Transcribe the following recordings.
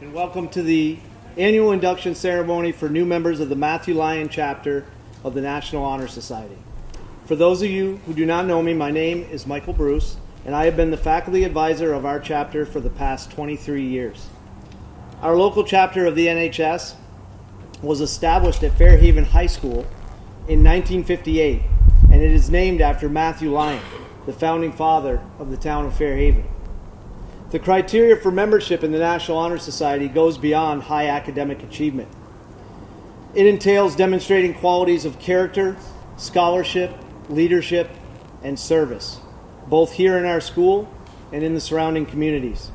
And welcome to the annual induction ceremony for new members of the Matthew Lyon chapter of the National Honor Society. For those of you who do not know me, my name is Michael Bruce, and I have been the faculty advisor of our chapter for the past 23 years. Our local chapter of the NHS was established at Fairhaven High School in 1958, and it is named after Matthew Lyon, the founding father of the town of Fairhaven. The criteria for membership in the National Honor Society goes beyond high academic achievement. It entails demonstrating qualities of character, scholarship, leadership, and service, both here in our school and in the surrounding communities.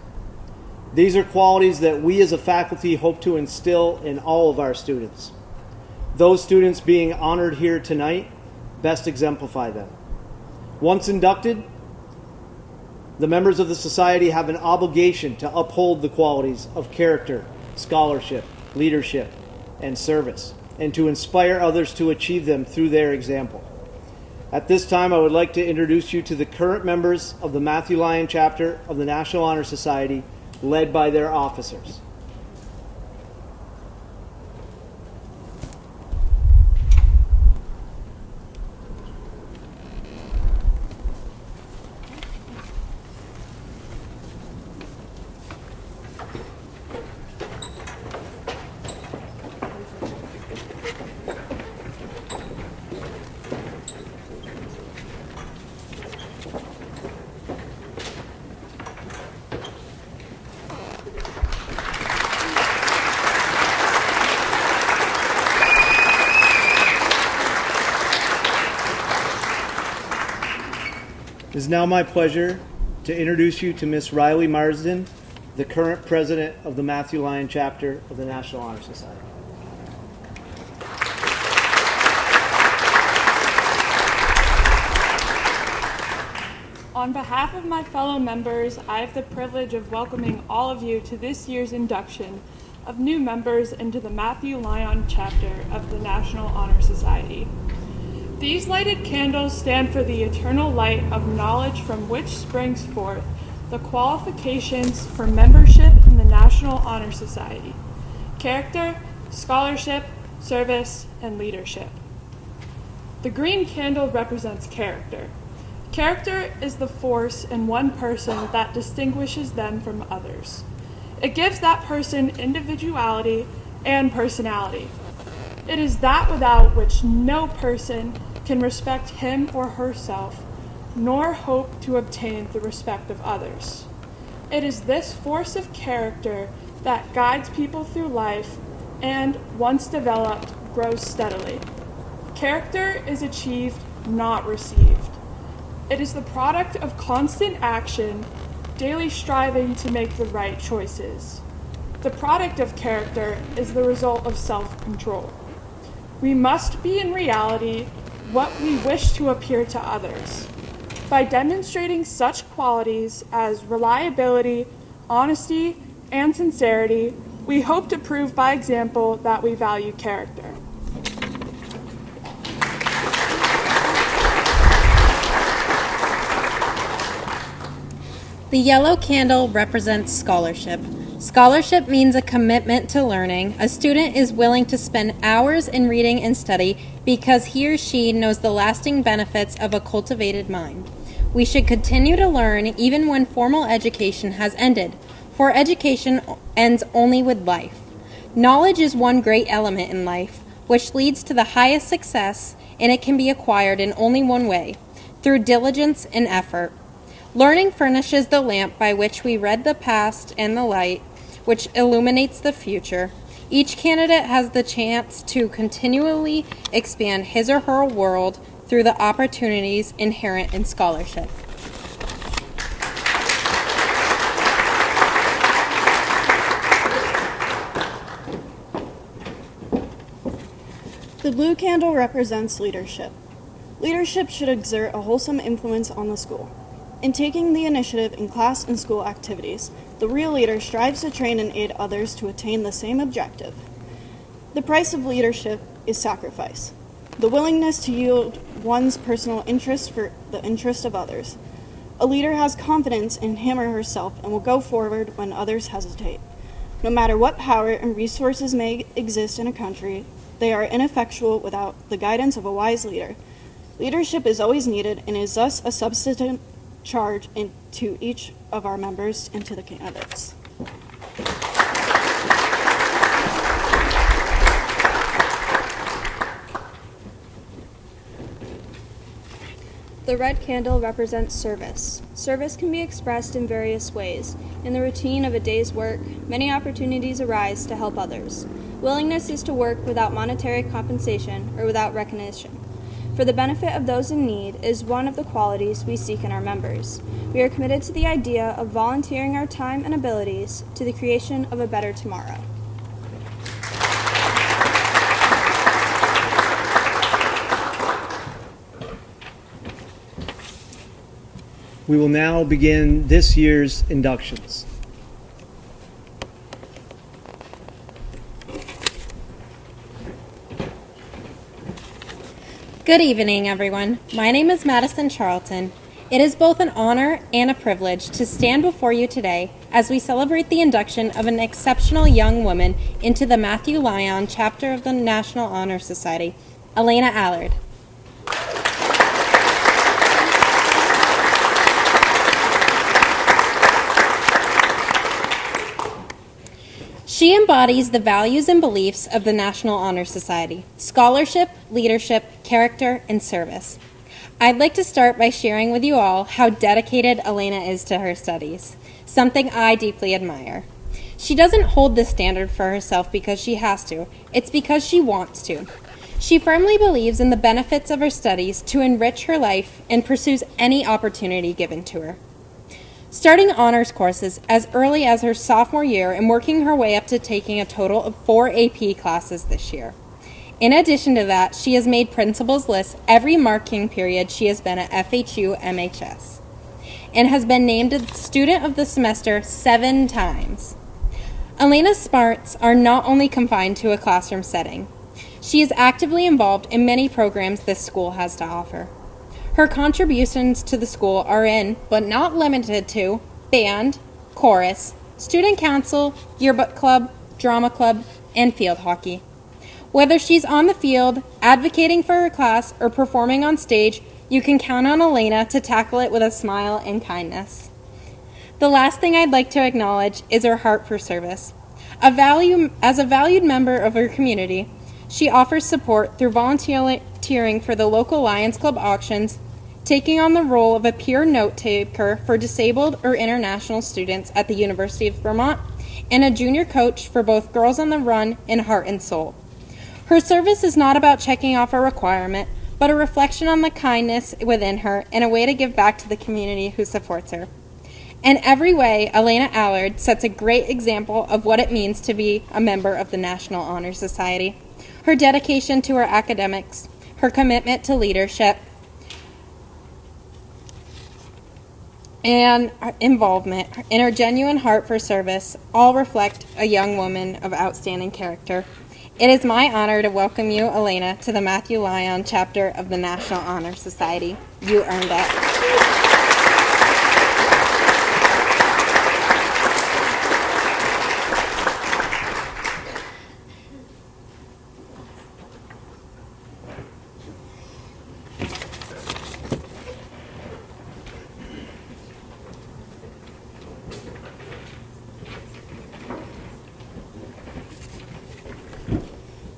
These are qualities that we as a faculty hope to instill in all of our students. Those students being honored here tonight best exemplify them. Once inducted, the members of the society have an obligation to uphold the qualities of character, scholarship, leadership, and service, and to inspire others to achieve them through their example. At this time, I would like to introduce you to the current members of the Matthew Lyon chapter of the National Honor Society, led by their officers. It is now my pleasure to introduce you to Ms. Riley Marsden, the current president of the Matthew Lyon chapter of the National Honor Society. On behalf of my fellow members, I have the privilege of welcoming all of you to this year's induction of new members into the Matthew Lyon chapter of the National Honor Society. These lighted candles stand for the eternal light of knowledge from which springs forth the qualifications for membership in the National Honor Society: character, scholarship, service, and leadership. The green candle represents character. Character is the force in one person that distinguishes them from others. It gives that person individuality and personality. It is that without which no person can respect him or herself, nor hope to obtain the respect of others. It is this force of character that guides people through life and, once developed, grows steadily. Character is achieved, not received. It is the product of constant action, daily striving to make the right choices. The product of character is the result of self-control. We must be in reality what we wish to appear to others. By demonstrating such qualities as reliability, honesty, and sincerity, we hope to prove by example that we value character. The yellow candle represents scholarship. Scholarship means a commitment to learning. A student is willing to spend hours in reading and study because he or she knows the lasting benefits of a cultivated mind. We should continue to learn even when formal education has ended, for education ends only with life. Knowledge is one great element in life, which leads to the highest success, and it can be acquired in only one way, through diligence and effort. Learning furnishes the lamp by which we read the past and the light, which illuminates the future. Each candidate has the chance to continually expand his or her world through the opportunities inherent in scholarship. The blue candle represents leadership. Leadership should exert a wholesome influence on the school. In taking the initiative in class and school activities, the real leader strives to train and aid others to attain the same objective. The price of leadership is sacrifice, the willingness to yield one's personal interest for the interest of others. A leader has confidence in him or herself and will go forward when others hesitate. No matter what power and resources may exist in a country, they are ineffectual without the guidance of a wise leader. Leadership is always needed and is thus a substantive charge to each of our members and to the candidates. The red candle represents service. Service can be expressed in various ways. In the routine of a day's work, many opportunities arise to help others. Willingness is to work without monetary compensation or without recognition. For the benefit of those in need is one of the qualities we seek in our members. We are committed to the idea of volunteering our time and abilities to the creation of a better tomorrow. We will now begin this year's inductions. Good evening, everyone. My name is Madison Charlton. It is both an honor and a privilege to stand before you today as we celebrate the induction of an exceptional young woman into the Matthew Lyon chapter of the National Honor Society, Elena Allard. She embodies the values and beliefs of the National Honor Society: scholarship, leadership, character, and service. I'd like to start by sharing with you all how dedicated Elena is to her studies, something I deeply admire. She doesn't hold this standard for herself because she has to, it's because she wants to. She firmly believes in the benefits of her studies to enrich her life and pursues any opportunity given to her. Starting honors courses as early as her sophomore year and working her way up to taking a total of 4 AP classes this year. In addition to that, she has made principal's lists every marking period she has been at FHU MHS and has been named a student of the semester 7 times. Elena's smarts are not only confined to a classroom setting. She is actively involved in many programs this school has to offer. Her contributions to the school are in, but not limited to, band, chorus, student council, yearbook club, drama club, and field hockey. Whether she's on the field, advocating for her class, or performing on stage, you can count on Elena to tackle it with a smile and kindness. The last thing I'd like to acknowledge is her heart for service. As a valued member of her community, she offers support through volunteering for the local Lions Club auctions, taking on the role of a peer note taker for disabled or international students at the University of Vermont, and a junior coach for both Girls on the Run and Heart and Soul. Her service is not about checking off a requirement, but a reflection on the kindness within her and a way to give back to the community who supports her. In every way, Elena Allard sets a great example of what it means to be a member of the National Honor Society. Her dedication to her academics, her commitment to leadership, and involvement, and her genuine heart for service all reflect a young woman of outstanding character. It is my honor to welcome you, Elena, to the Matthew Lyon chapter of the National Honor Society. You earned it.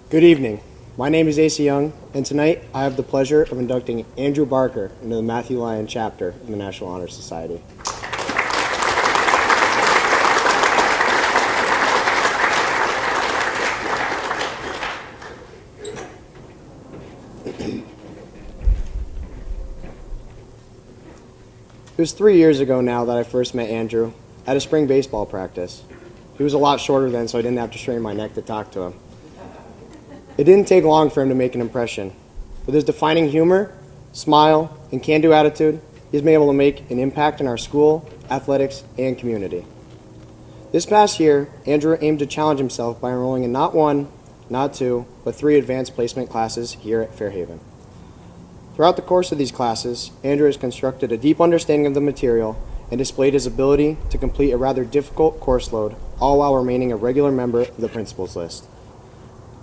Good evening. My name is Asa Young, and tonight I have the pleasure of inducting Andrew Barker into the Matthew Lyon chapter in the National Honor Society. It was 3 years ago now that I first met Andrew at a spring baseball practice. He was a lot shorter then, so I didn't have to strain my neck to talk to him. It didn't take long for him to make an impression. With his defining humor, smile, and can-do attitude, he's been able to make an impact in our school, athletics, and community. This past year, Andrew aimed to challenge himself by enrolling in not 1, not 2, but 3 advanced placement classes here at Fairhaven. Throughout the course of these classes, Andrew has constructed a deep understanding of the material and displayed his ability to complete a rather difficult course load all while remaining a regular member of the principal's list.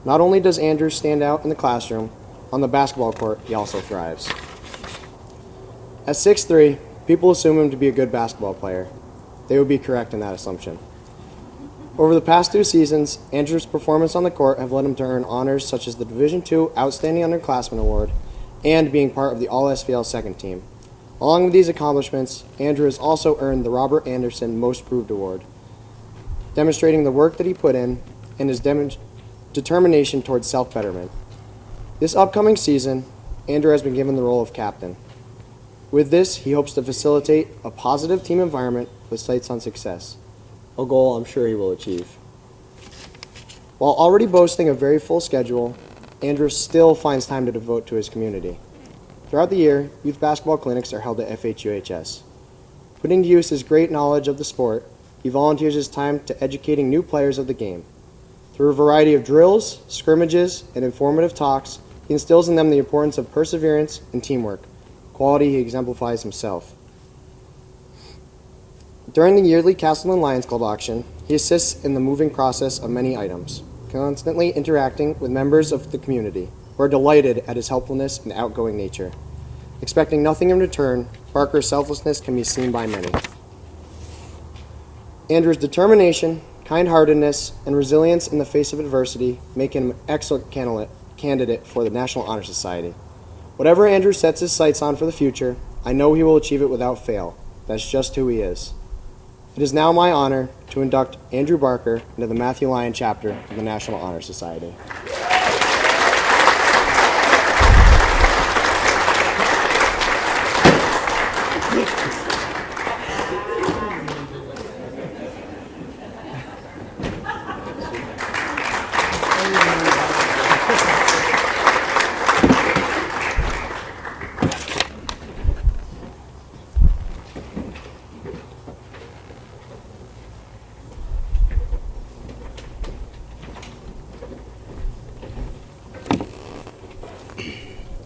Not only does Andrew stand out in the classroom, on the basketball court he also thrives. At 6'3", people assume him to be a good basketball player. They would be correct in that assumption. Over the past 2 seasons, Andrew's performance on the court have led him to earn honors such as the Division II Outstanding Underclassman Award and being part of the All-SVL second team. Along with these accomplishments, Andrew has also earned the Robert Anderson Most Proved Award, demonstrating the work that he put in and his determination towards self-betterment. This upcoming season, Andrew has been given the role of captain. With this, he hopes to facilitate a positive team environment with sights on success, a goal I'm sure he will achieve. While already boasting a very full schedule, Andrew still finds time to devote to his community. Throughout the year, youth basketball clinics are held at FHUHS. Putting to use his great knowledge of the sport, he volunteers his time to educating new players of the game. Through a variety of drills, scrimmages, and informative talks, he instills in them the importance of perseverance and teamwork, quality he exemplifies himself. During the yearly Castleton Lions Club auction, he assists in the moving process of many items, constantly interacting with members of the community, who are delighted at his helpfulness and outgoing nature. Expecting nothing in return, Barker's selflessness can be seen by many. Andrew's determination, kind-heartedness, and resilience in the face of adversity make him an excellent candidate for the National Honor Society. Whatever Andrew sets his sights on for the future, I know he will achieve it without fail. That's just who he is. It is now my honor to induct Andrew Barker into the Matthew Lyon chapter of the National Honor Society.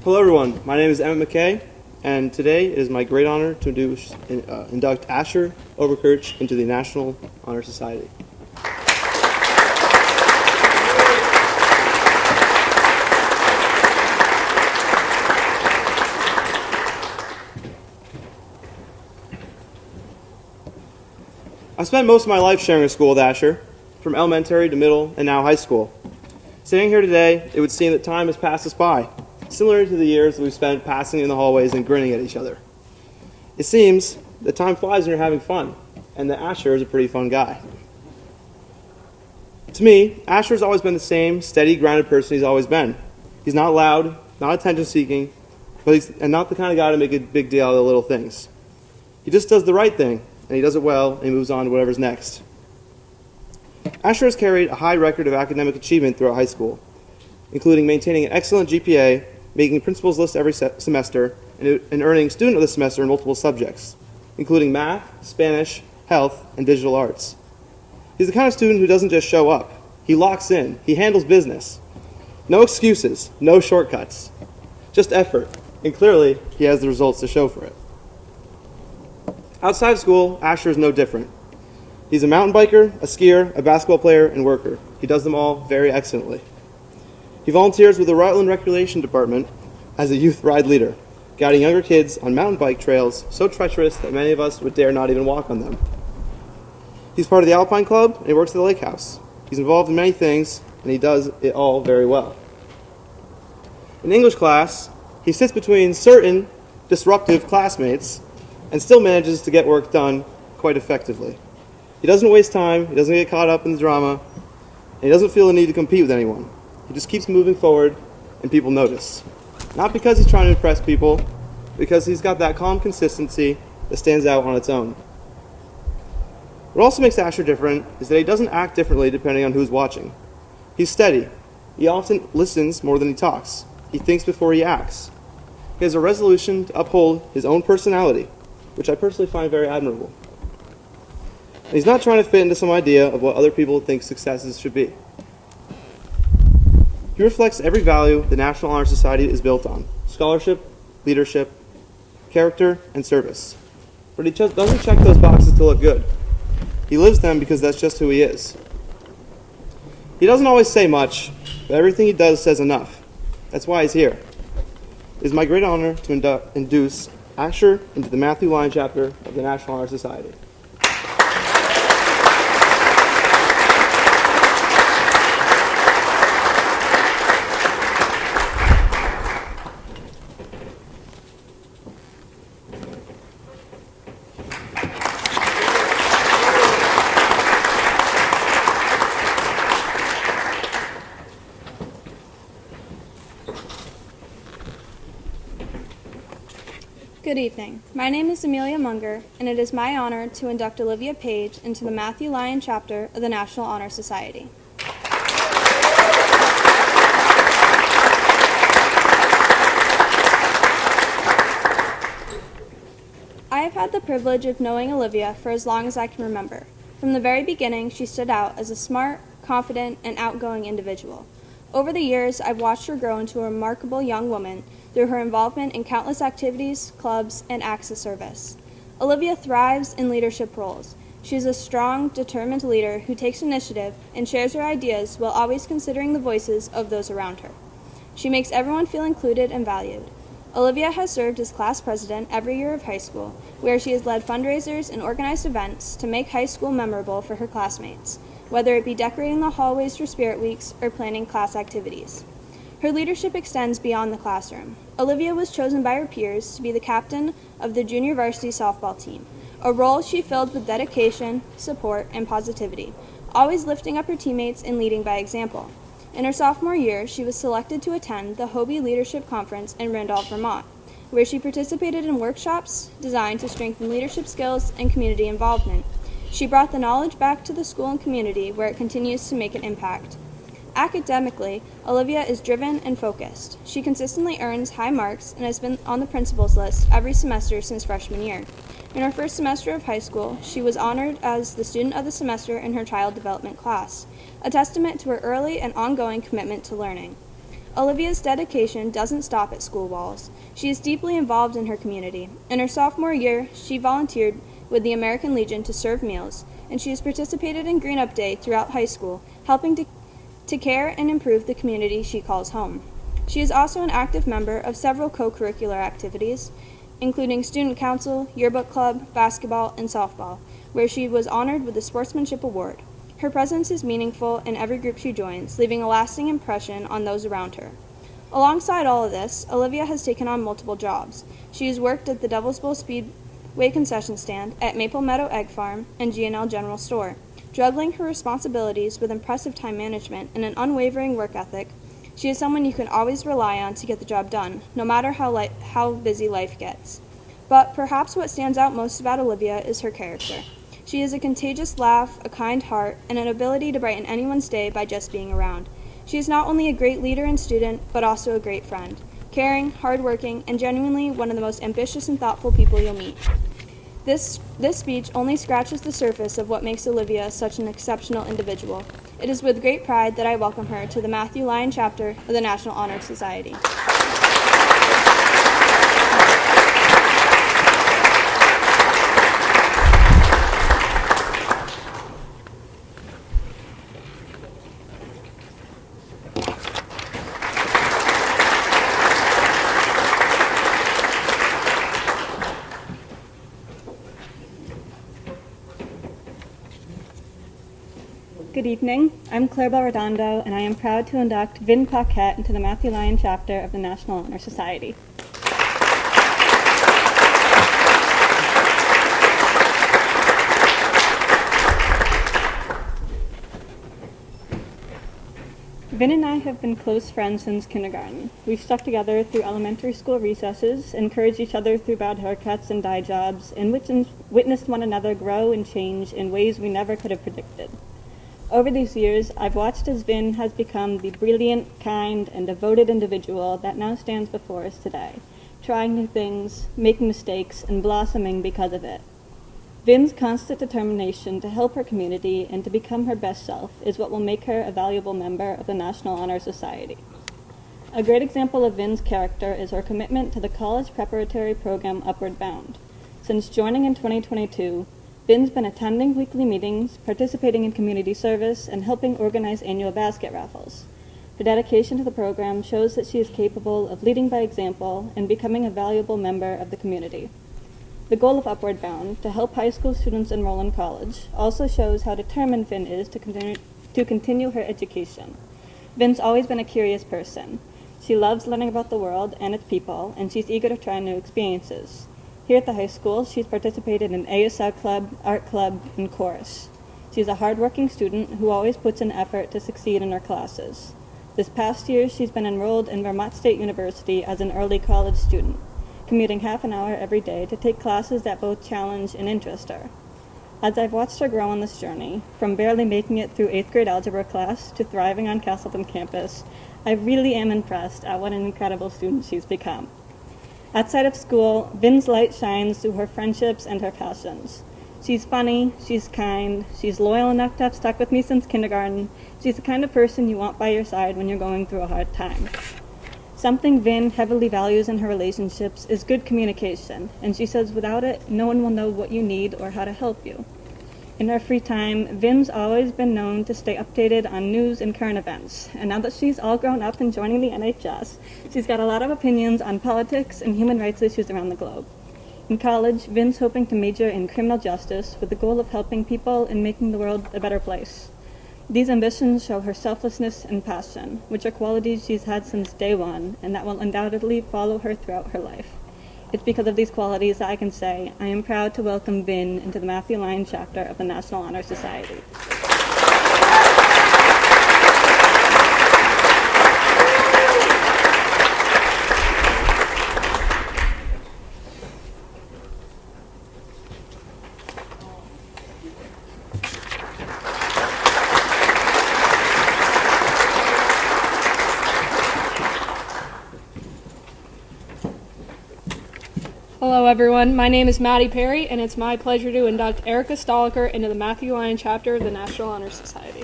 Hello everyone, my name is Emmett McKay, and today it is my great honor to induct Asher Overkirch into the National Honor Society. I spent most of my life sharing a school with Asher, from elementary to middle and now high school. Sitting here today, it would seem that time has passed us by, similar to the years that we've spent passing in the hallways and grinning at each other. It seems that time flies when you're having fun, and that Asher is a pretty fun guy. To me, Asher's always been the same steady, grounded person he's always been. He's not loud, not attention-seeking, and not the kind of guy to make a big deal out of the little things. He just does the right thing, and he does it well, and he moves on to whatever's next. Asher has carried a high record of academic achievement throughout high school, including maintaining an excellent GPA, making principal's list every semester, and earning student of the semester in multiple subjects, including math, Spanish, health, and digital arts. He's the kind of student who doesn't just show up. He locks in. He handles business. No excuses, no shortcuts, just effort, and clearly he has the results to show for it. Outside of school, Asher is no different. He's a mountain biker, a skier, a basketball player, and worker. He does them all very excellently. He volunteers with the Rutland Recreation Department as a youth ride leader, guiding younger kids on mountain bike trails so treacherous that many of us would dare not even walk on them. He's part of the Alpine Club, and he works at the lake house. He's involved in many things, and he does it all very well. In English class, he sits between certain disruptive classmates and still manages to get work done quite effectively. He doesn't waste time, he doesn't get caught up in the drama, and he doesn't feel the need to compete with anyone. He just keeps moving forward, and people notice. Not because he's trying to impress people, because he's got that calm consistency that stands out on its own. What also makes Asher different is that he doesn't act differently depending on who's watching. He's steady. He often listens more than he talks. He thinks before he acts. He has a resolution to uphold his own personality, which I personally find very admirable. And he's not trying to fit into some idea of what other people think successes should be. He reflects every value the National Honor Society is built on: scholarship, leadership, character, and service. But he just doesn't check those boxes to look good. He lives them because that's just who he is. He doesn't always say much, but everything he does says enough. That's why he's here. It is my great honor to induce Asher into the Matthew Lyon chapter of the National Honor Society. Good evening. My name is Amelia Munger, and it is my honor to induct Olivia Page into the Matthew Lyon chapter of the National Honor Society. I have had the privilege of knowing Olivia for as long as I can remember. From the very beginning, she stood out as a smart, confident, and outgoing individual. Over the years, I've watched her grow into a remarkable young woman through her involvement in countless activities, clubs, and acts of service. Olivia thrives in leadership roles. She is a strong, determined leader who takes initiative and shares her ideas while always considering the voices of those around her. She makes everyone feel included and valued. Olivia has served as class president every year of high school, where she has led fundraisers and organized events to make high school memorable for her classmates, whether it be decorating the hallways for Spirit Weeks or planning class activities. Her leadership extends beyond the classroom. Olivia was chosen by her peers to be the captain of the junior varsity softball team, a role she filled with dedication, support, and positivity, always lifting up her teammates and leading by example. In her sophomore year, she was selected to attend the Hobie Leadership Conference in Randolph, Vermont, where she participated in workshops designed to strengthen leadership skills and community involvement. She brought the knowledge back to the school and community where it continues to make an impact. Academically, Olivia is driven and focused. She consistently earns high marks and has been on the principal's list every semester since freshman year. In her first semester of high school, she was honored as the student of the semester in her child development class, a testament to her early and ongoing commitment to learning. Olivia's dedication doesn't stop at school walls. She is deeply involved in her community. In her sophomore year, she volunteered with the American Legion to serve meals, and she has participated in Green Up Day throughout high school, helping to care and improve the community she calls home. She is also an active member of several co-curricular activities, including student council, yearbook club, basketball, and softball, where she was honored with the Sportsmanship Award. Her presence is meaningful in every group she joins, leaving a lasting impression on those around her. Alongside all of this, Olivia has taken on multiple jobs. She has worked at the Devil's Bowl Speedway concession stand, at Maple Meadow Egg Farm, and G&L General Store. Juggling her responsibilities with impressive time management and an unwavering work ethic, she is someone you can always rely on to get the job done, no matter how busy life gets. But perhaps what stands out most about Olivia is her character. She has a contagious laugh, a kind heart, and an ability to brighten anyone's day by just being around. She is not only a great leader and student, but also a great friend. Caring, hardworking, and genuinely one of the most ambitious and thoughtful people you'll meet. This speech only scratches the surface of what makes Olivia such an exceptional individual. It is with great pride that I welcome her to the Matthew Lyon chapter of the National Honor Society. Good evening. I'm Claire Belredondo, and I am proud to induct Vin Paquette into the Matthew Lyon chapter of the National Honor Society. Vin and I have been close friends since kindergarten. We've stuck together through elementary school recesses, encouraged each other through bad haircuts and dye jobs, and witnessed one another grow and change in ways we never could have predicted. Over these years, I've watched as Vin has become the brilliant, kind, and devoted individual that now stands before us today, trying new things, making mistakes, and blossoming because of it. Vin's constant determination to help her community and to become her best self is what will make her a valuable member of the National Honor Society. A great example of Vin's character is her commitment to the college preparatory program Upward Bound. Since joining in 2022, Vin's been attending weekly meetings, participating in community service, and helping organize annual basket raffles. Her dedication to the program shows that she is capable of leading by example and becoming a valuable member of the community. The goal of Upward Bound, to help high school students enroll in college, also shows how determined Vin is to continue her education. Vin's always been a curious person. She loves learning about the world and its people, and she's eager to try new experiences. Here at the high school, she's participated in ASL Club, Art Club, and Chorus. She's a hardworking student who always puts in effort to succeed in her classes. This past year, she's been enrolled in Vermont State University as an early college student, commuting half an hour every day to take classes that both challenge and interest her. As I've watched her grow on this journey, from barely making it through 8th grade algebra class to thriving on Castleton campus, I really am impressed at what an incredible student she's become. Outside of school, Vin's light shines through her friendships and her passions. She's funny, she's kind, she's loyal enough to have stuck with me since kindergarten. She's the kind of person you want by your side when you're going through a hard time. Something Vin heavily values in her relationships is good communication, and she says without it, no one will know what you need or how to help you. In her free time, Vin's always been known to stay updated on news and current events, and now that she's all grown up and joining the NHS, she's got a lot of opinions on politics and human rights issues around the globe. In college, Vin's hoping to major in criminal justice with the goal of helping people and making the world a better place. These ambitions show her selflessness and passion, which are qualities she's had since day one and that will undoubtedly follow her throughout her life. It's because of these qualities that I can say I am proud to welcome Vin into the Matthew Lyon chapter of the National Honor Society. Hello everyone, my name is Maddie Perry, and it's my pleasure to induct Erica Stoliker into the Matthew Lyon chapter of the National Honor Society.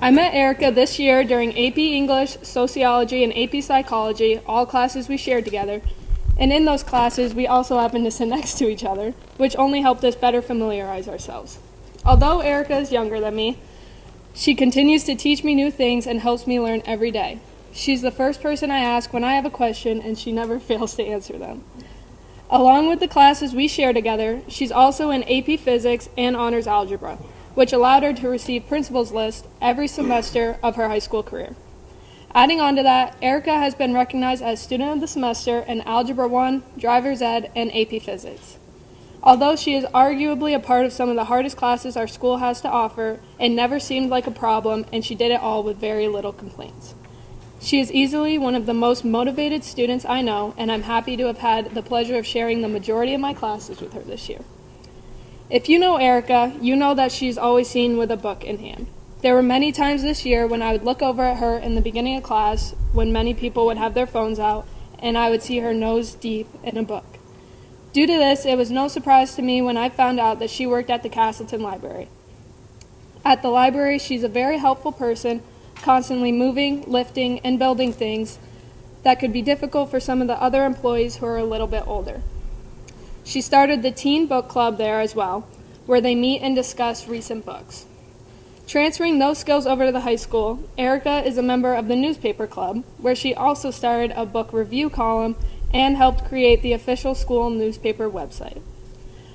I met Erica this year during AP English, Sociology, and AP Psychology, all classes we shared together. And in those classes, we also happened to sit next to each other, which only helped us better familiarize ourselves. Although Erica is younger than me, she continues to teach me new things and helps me learn every day. She's the first person I ask when I have a question, and she never fails to answer them. Along with the classes we share together, she's also in AP Physics and Honors Algebra, which allowed her to receive principal's list every semester of her high school career. Adding on to that, Erica has been recognized as Student of the Semester in Algebra 1, Driver's Ed, and AP Physics. Although she is arguably a part of some of the hardest classes our school has to offer, it never seemed like a problem, and she did it all with very little complaints. She is easily one of the most motivated students I know, and I'm happy to have had the pleasure of sharing the majority of my classes with her this year. If you know Erica, you know that she's always seen with a book in hand. There were many times this year when I would look over at her in the beginning of class when many people would have their phones out, and I would see her nose deep in a book. Due to this, it was no surprise to me when I found out that she worked at the Castleton Library. At the library, she's a very helpful person, constantly moving, lifting, and building things that could be difficult for some of the other employees who are a little bit older. She started the Teen Book Club there as well, where they meet and discuss recent books. Transferring those skills over to the high school, Erica is a member of the newspaper club, where she also started a book review column and helped create the official school newspaper website.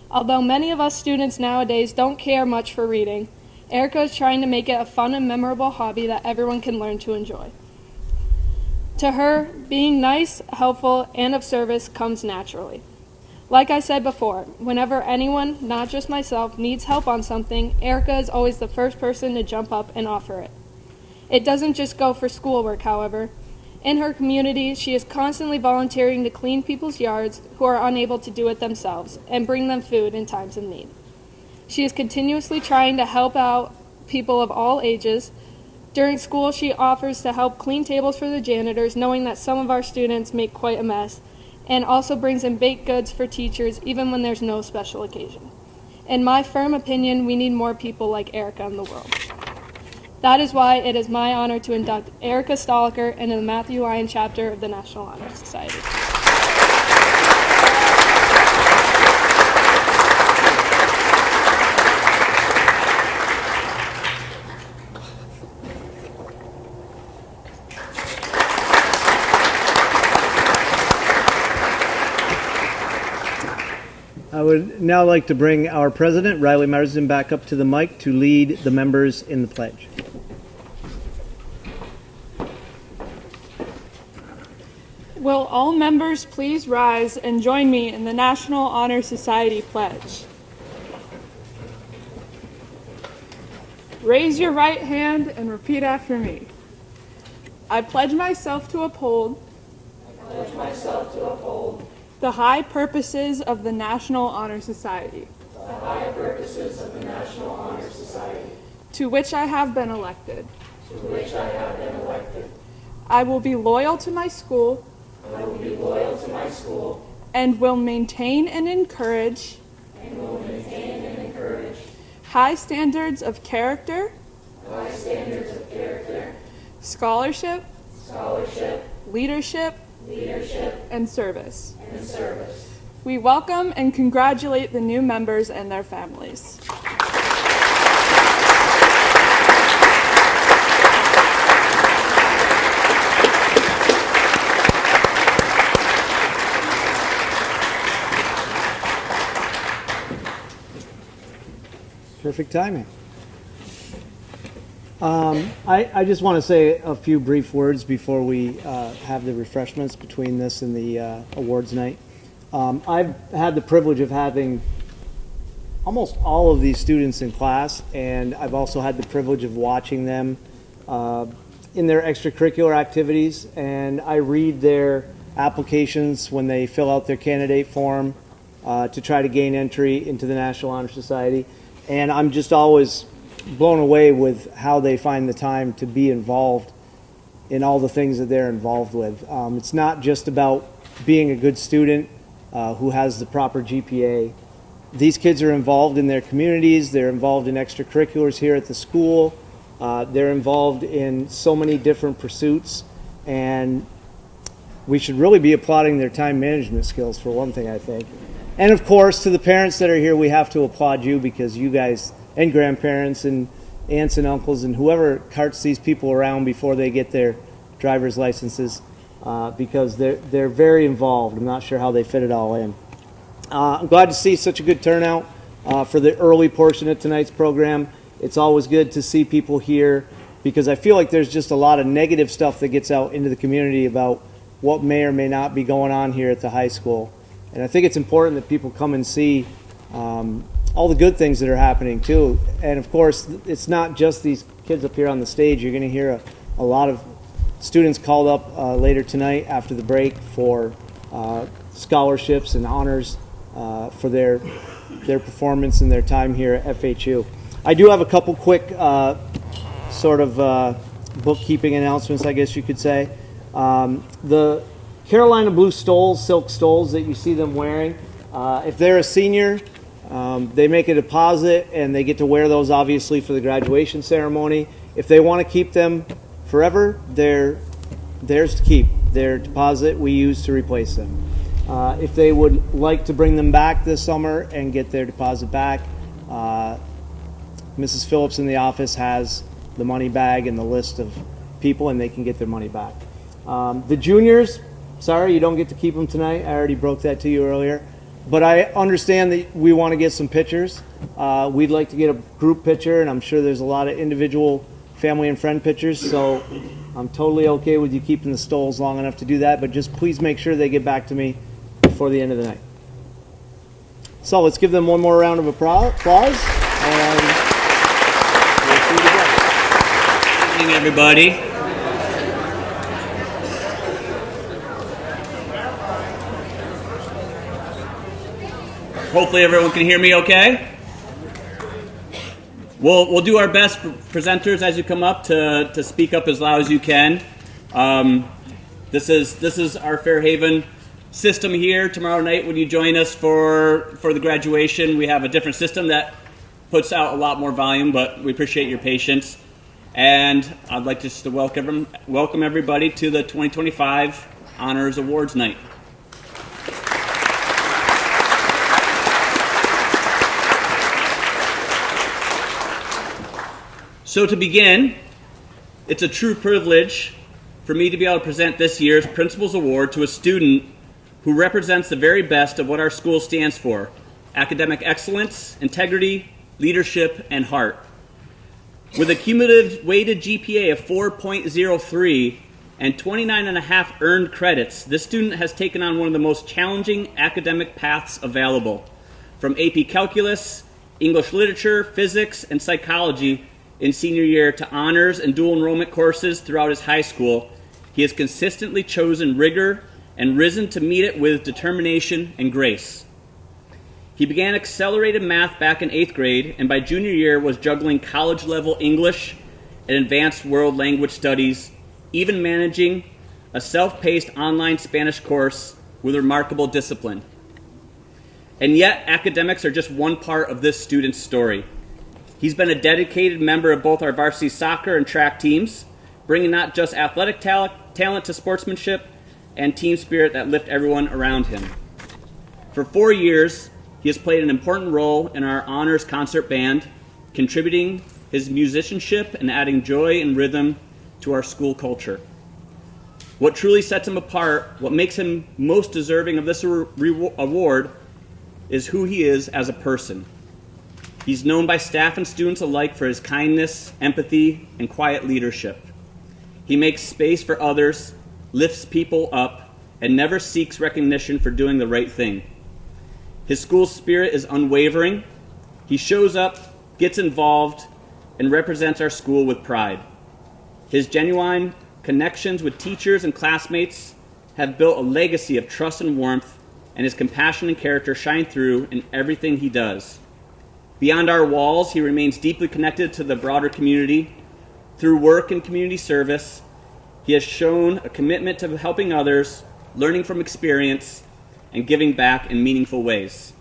Although many of us students nowadays don't care much for reading, Erica is trying to make it a fun and memorable hobby that everyone can learn to enjoy. To her, being nice, helpful, and of service comes naturally. Like I said before, whenever anyone, not just myself, needs help on something, Erica is always the first person to jump up and offer it. It doesn't just go for schoolwork, however. In her community, she is constantly volunteering to clean people's yards who are unable to do it themselves and bring them food in times of need. She is continuously trying to help out people of all ages. During school, she offers to help clean tables for the janitors, knowing that some of our students make quite a mess, and also brings in baked goods for teachers even when there's no special occasion. In my firm opinion, we need more people like Erica in the world. That is why it is my honor to induct Erica Stoliker into the Matthew Lyon chapter of the National Honor Society. I would now like to bring our president, Riley Marsden, back up to the mic to lead the members in the pledge. Will all members please rise and join me in the National Honor Society pledge? Raise your right hand and repeat after me. I pledge myself to uphold the high purposes of the National Honor Society. To which I have been elected. I will be loyal to my school. And will maintain and encourage. High standards of character. Scholarship. Leadership. And service. We welcome and congratulate the new members and their families. Perfect timing. I just want to say a few brief words before we have the refreshments between this and the awards night. I've had the privilege of having almost all of these students in class, and I've also had the privilege of watching them in their extracurricular activities, and I read their applications when they fill out their candidate form to try to gain entry into the National Honor Society, and I'm just always blown away with how they find the time to be involved in all the things that they're involved with. It's not just about being a good student who has the proper GPA. These kids are involved in their communities, they're involved in extracurriculars here at the school, they're involved in so many different pursuits, and we should really be applauding their time management skills for one thing, I think. And of course, to the parents that are here, we have to applaud you, because you guys, and grandparents and aunts and uncles and whoever carts these people around before they get their driver's licenses, because they're very involved. I'm not sure how they fit it all in. I'm glad to see such a good turnout for the early portion of tonight's program. It's always good to see people here, because I feel like there's just a lot of negative stuff that gets out into the community about what may or may not be going on here at the high school. And I think it's important that people come and see all the good things that are happening too. And of course, it's not just these kids up here on the stage. You're going to hear a lot of students called up later tonight after the break for scholarships and honors for their performance and their time here at FHU. I do have a couple quick sort of bookkeeping announcements, I guess you could say. The Carolina blue stoles, silk stoles that you see them wearing, if they're a senior, they make a deposit and they get to wear those obviously for the graduation ceremony. If they want to keep them forever, they're theirs to keep. Their deposit we use to replace them. If they would like to bring them back this summer and get their deposit back, Mrs. Phillips in the office has the money bag and the list of people, and they can get their money back. The juniors, sorry, you don't get to keep them tonight. I already broke that to you earlier. But I understand that we want to get some pictures. We'd like to get a group picture, and I'm sure there's a lot of individual family and friend pictures, so I'm totally okay with you keeping the stoles long enough to do that, but just please make sure they get back to me before the end of the night. So let's give them one more round of applause, and we'll see you again. Good evening, everybody. Hopefully everyone can hear me okay. We'll do our best, presenters, as you come up to speak up as loud as you can. This is our Fairhaven system here. Tomorrow night when you join us for the graduation, we have a different system that puts out a lot more volume, but we appreciate your patience. And I'd like just to welcome everybody to the 2025 Honors Awards Night. So to begin, it's a true privilege for me to be able to present this year's Principal's Award to a student who represents the very best of what our school stands for: academic excellence, integrity, leadership, and heart. With a cumulative weighted GPA of 4.03 and 29.5 earned credits, this student has taken on one of the most challenging academic paths available. From AP Calculus, English Literature, Physics, and Psychology in senior year to honors and dual enrollment courses throughout his high school, he has consistently chosen rigor and risen to meet it with determination and grace. He began accelerated math back in 8th grade, and by junior year was juggling college-level English and advanced world language studies, even managing a self-paced online Spanish course with remarkable discipline. And yet, academics are just one part of this student's story. He's been a dedicated member of both our varsity soccer and track teams, bringing not just athletic talent to sportsmanship and team spirit that lift everyone around him. For 4 years, he has played an important role in our honors concert band, contributing his musicianship and adding joy and rhythm to our school culture. What truly sets him apart, what makes him most deserving of this award, is who he is as a person. He's known by staff and students alike for his kindness, empathy, and quiet leadership. He makes space for others, lifts people up, and never seeks recognition for doing the right thing. His school spirit is unwavering. He shows up, gets involved, and represents our school with pride. His genuine connections with teachers and classmates have built a legacy of trust and warmth, and his compassion and character shine through in everything he does. Beyond our walls, he remains deeply connected to the broader community. Through work and community service, he has shown a commitment to helping others, learning from experience, and giving back in meaningful ways.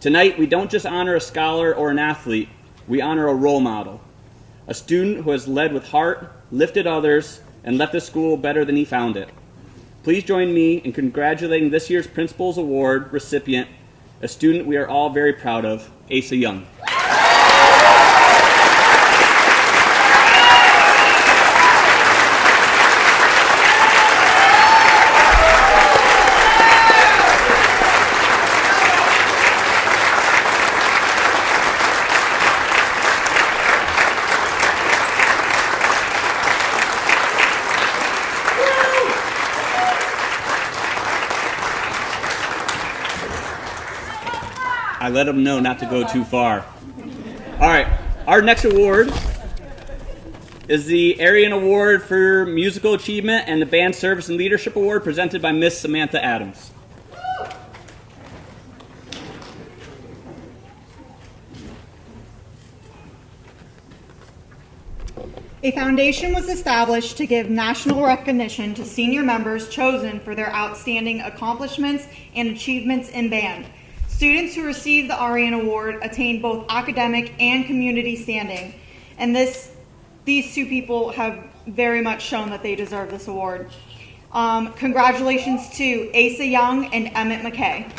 Tonight, we don't just honor a scholar or an athlete, we honor a role model, a student who has led with heart, lifted others, and left the school better than he found it. Please join me in congratulating this year's Principal's Award recipient, a student we are all very proud of, Asa Young. I let them know not to go too far. All right, our next award is the Arian Award for Musical Achievement and the Band Service and Leadership Award presented by Miss Samantha Adams. A foundation was established to give national recognition to senior members chosen for their outstanding accomplishments and achievements in band. Students who receive the Arian Award attain both academic and community standing, and these two people have very much shown that they deserve this award. Congratulations to Asa Young and Emmett McKay.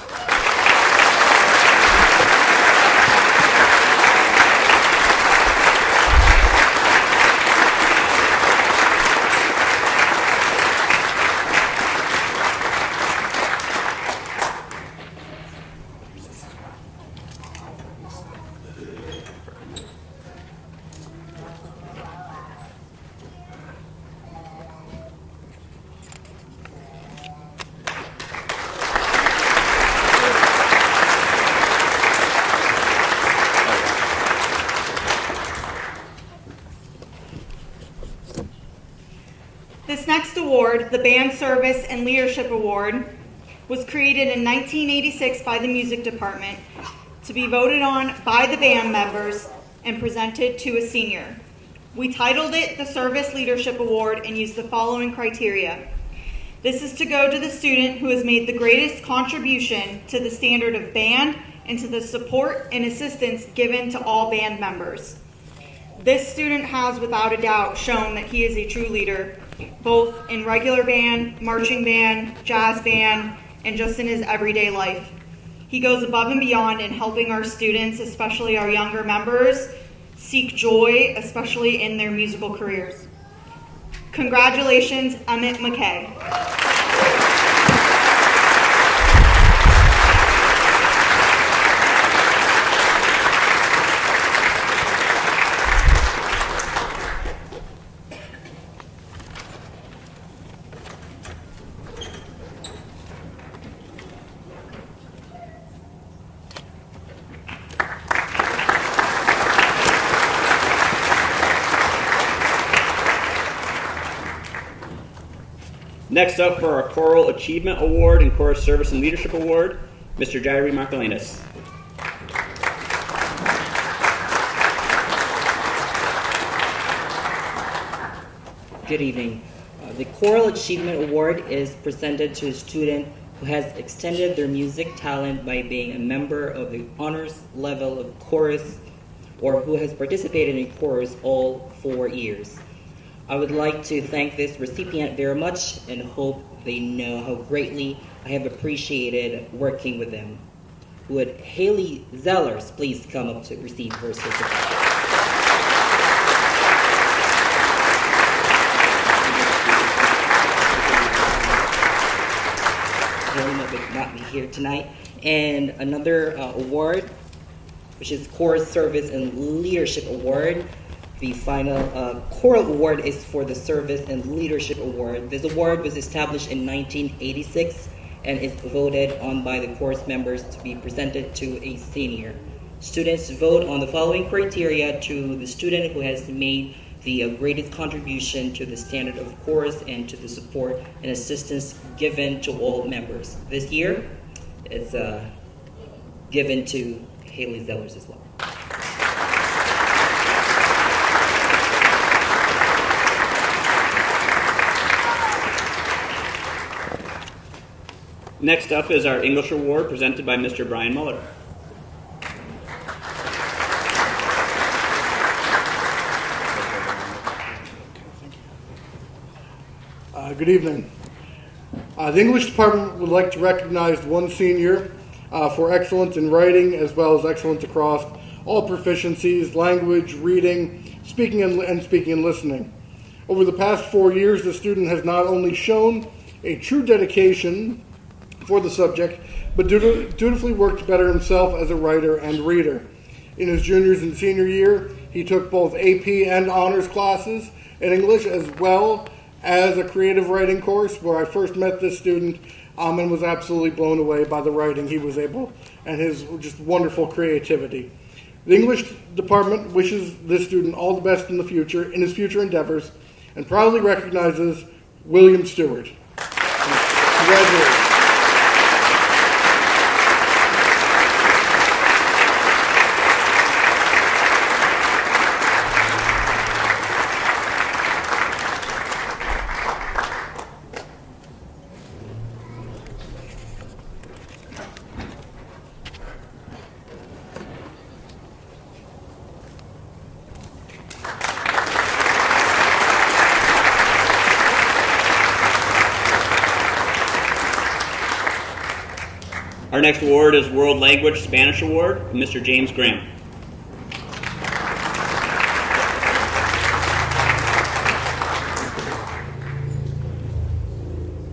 This next award, the Band Service and Leadership Award, was created in 1986 by the music department to be voted on by the band members and presented to a senior. We titled it the Service Leadership Award and used the following criteria. This is to go to the student who has made the greatest contribution to the standard of band and to the support and assistance given to all band members. This student has, without a doubt, shown that he is a true leader, both in regular band, marching band, jazz band, and just in his everyday life. He goes above and beyond in helping our students, especially our younger members, seek joy, especially in their musical careers. Congratulations, Emmett McKay. Next up for our Choral Achievement Award and Chorus Service and Leadership Award, Mr. Jairi Markelinas. Good evening. The Choral Achievement Award is presented to a student who has extended their music talent by being a member of the honors level of chorus or who has participated in chorus all 4 years. I would like to thank this recipient very much and hope they know how greatly I have appreciated working with them. Would Haley Zellers please come up to receive her certificate? Haley would not be here tonight. And another award, which is Chorus Service and Leadership Award. The final choral award is for the Service and Leadership Award. This award was established in 1986 and is voted on by the chorus members to be presented to a senior. Students vote on the following criteria to the student who has made the greatest contribution to the standard of chorus and to the support and assistance given to all members. This year, it's given to Haley Zellers as well. Next up is our English Award presented by Mr. Brian Muller. Good evening. The English department would like to recognize one senior for excellence in writing as well as excellence across all proficiencies, language, reading, speaking and listening. Over the past 4 years, the student has not only shown a true dedication for the subject, but dutifully worked to better himself as a writer and reader. In his juniors and senior year, he took both AP and honors classes in English as well as a creative writing course where I first met this student and was absolutely blown away by the writing he was able and his just wonderful creativity. The English department wishes this student all the best in his future endeavors and proudly recognizes William Stewart. Congratulations. Our next award is World Language Spanish Award, Mr. James Graham.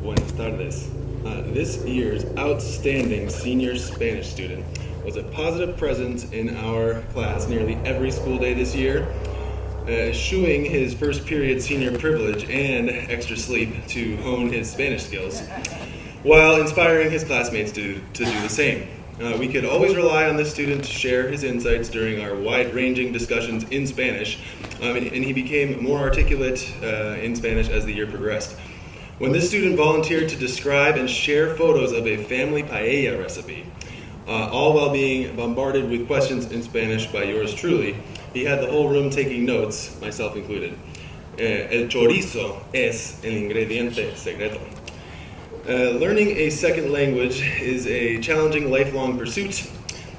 Buenas tardes. This year's outstanding senior Spanish student was a positive presence in our class nearly every school day this year, eschewing his first period senior privilege and extra sleep to hone his Spanish skills, while inspiring his classmates to do the same. We could always rely on this student to share his insights during our wide-ranging discussions in Spanish, and he became more articulate in Spanish as the year progressed. When this student volunteered to describe and share photos of a family paella recipe, all while being bombarded with questions in Spanish by yours truly, he had the whole room taking notes, myself included. El chorizo es el ingrediente secreto. Learning a second language is a challenging lifelong pursuit,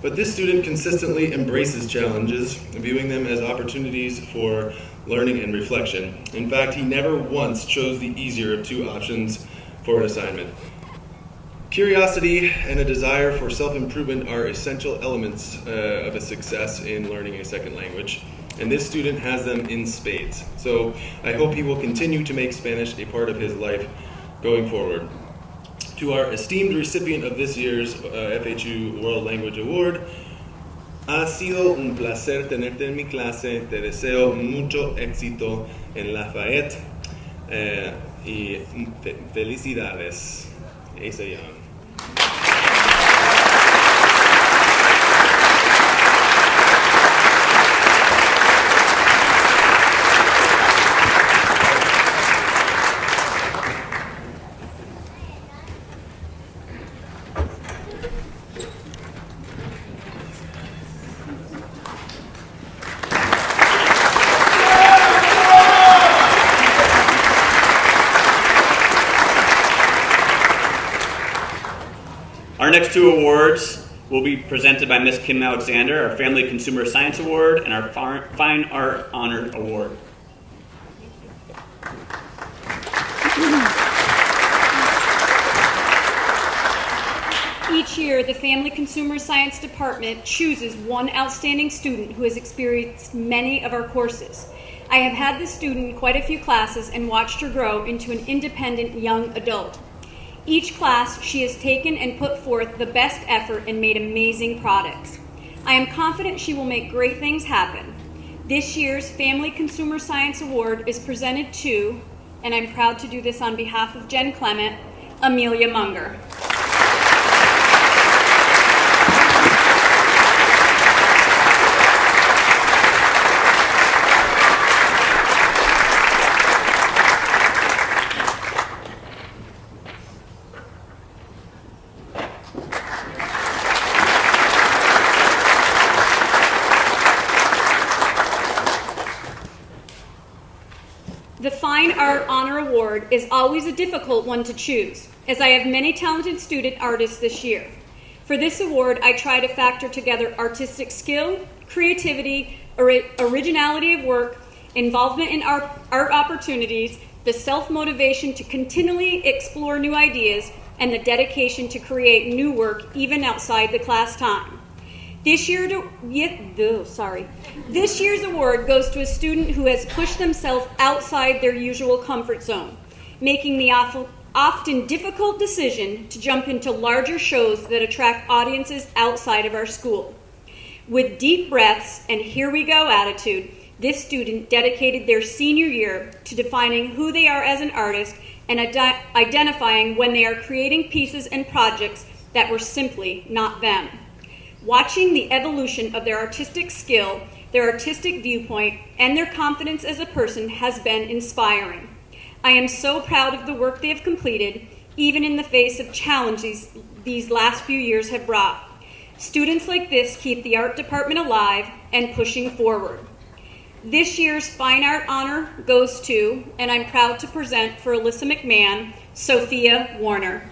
But this student consistently embraces challenges, viewing them as opportunities for learning and reflection. In fact, he never once chose the easier of two options for an assignment. Curiosity and a desire for self-improvement are essential elements of a success in learning a second language, and this student has them in spades. So I hope he will continue to make Spanish a part of his life going forward. To our esteemed recipient of this year's FHU World Language Award, ha sido un placer tenerte en mi clase. Te deseo mucho éxito en Lafayette y felicidades. Asa Young. Our next two awards will be presented by Ms. Kim Alexander, our Family Consumer Science Award and our Fine Art Honor Award. Each year, the Family Consumer Science Department chooses one outstanding student who has experienced many of our courses. I have had this student in quite a few classes and watched her grow into an independent young adult. Each class, she has taken and put forth the best effort and made amazing products. I am confident she will make great things happen. This year's Family Consumer Science Award is presented to, and I'm proud to do this on behalf of Jen Clement, Amelia Munger. The Fine Art Honor Award is always a difficult one to choose, as I have many talented student artists this year. For this award, I try to factor together artistic skill, creativity, originality of work, involvement in art opportunities, the self-motivation to continually explore new ideas, and the dedication to create new work even outside the class time. This year's award goes to a student who has pushed themselves outside their usual comfort zone, making the often difficult decision to jump into larger shows that attract audiences outside of our school. With deep breaths and here we go attitude, this student dedicated their senior year to defining who they are as an artist and identifying when they are creating pieces and projects that were simply not them. Watching the evolution of their artistic skill, their artistic viewpoint, and their confidence as a person has been inspiring. I am so proud of the work they have completed, even in the face of challenges these last few years have brought. Students like this keep the art department alive and pushing forward. This year's Fine Art Honor goes to, and I'm proud to present for Alyssa McMahon, Sophia Warner.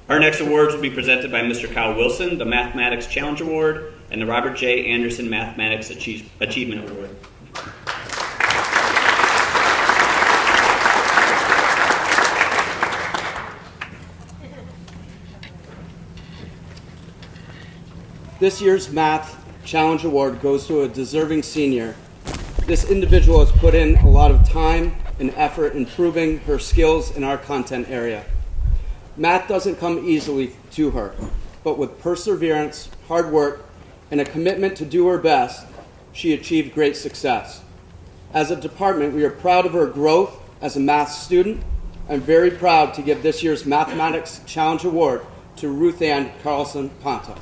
Our next awards will be presented by Mr. Kyle Wilson, the Mathematics Challenge Award, and the Robert J. Anderson Mathematics Achievement Award. This year's Math Challenge Award goes to a deserving senior. This individual has put in a lot of time and effort improving her skills in our content area. Math doesn't come easily to her, but with perseverance, hard work, and a commitment to do her best, she achieved great success. As a department, we are proud of her growth as a math student. I'm very proud to give this year's Mathematics Challenge Award to Ruth Ann Carlson Ponta.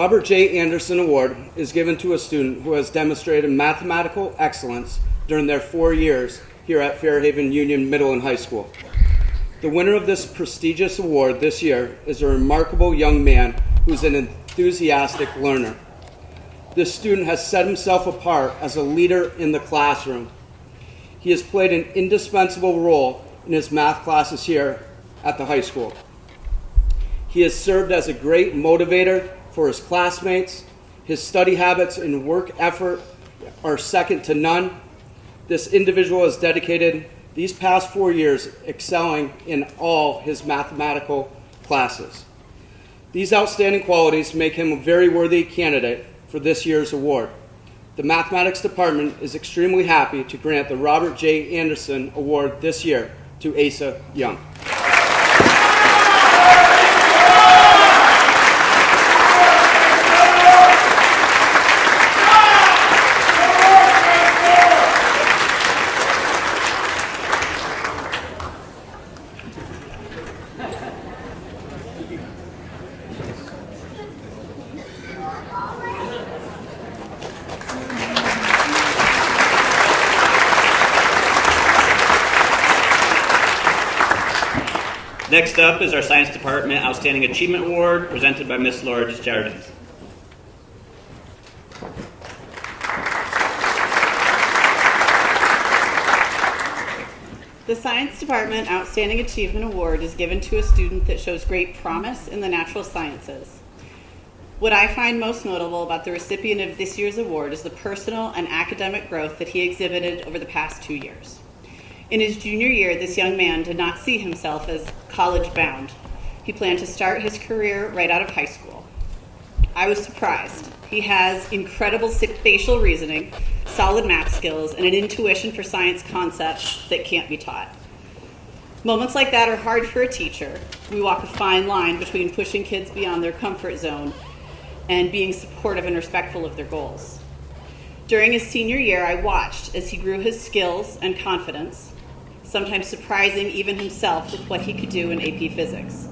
Robert J. Anderson Award is given to a student who has demonstrated mathematical excellence during their 4 years here at Fairhaven Union Middle and High School. The winner of this prestigious award this year is a remarkable young man who's an enthusiastic learner. This student has set himself apart as a leader in the classroom. He has played an indispensable role in his math classes here at the high school. He has served as a great motivator for his classmates. His study habits and work effort are second to none. This individual has dedicated these past 4 years excelling in all his mathematical classes. These outstanding qualities make him a very worthy candidate for this year's award. The Mathematics Department is extremely happy to grant the Robert J. Anderson Award this year to Asa Young. Next up is our Science Department Outstanding Achievement Award, presented by Ms. Laura Desjardins. The Science Department Outstanding Achievement Award is given to a student that shows great promise in the natural sciences. What I find most notable about the recipient of this year's award is the personal and academic growth that he exhibited over the past 2 years. In his junior year, this young man did not see himself as college-bound. He planned to start his career right out of high school. I was surprised. He has incredible spatial reasoning, solid math skills, and an intuition for science concepts that can't be taught. Moments like that are hard for a teacher. We walk a fine line between pushing kids beyond their comfort zone and being supportive and respectful of their goals. During his senior year, I watched as he grew his skills and confidence, sometimes surprising even himself with what he could do in AP Physics.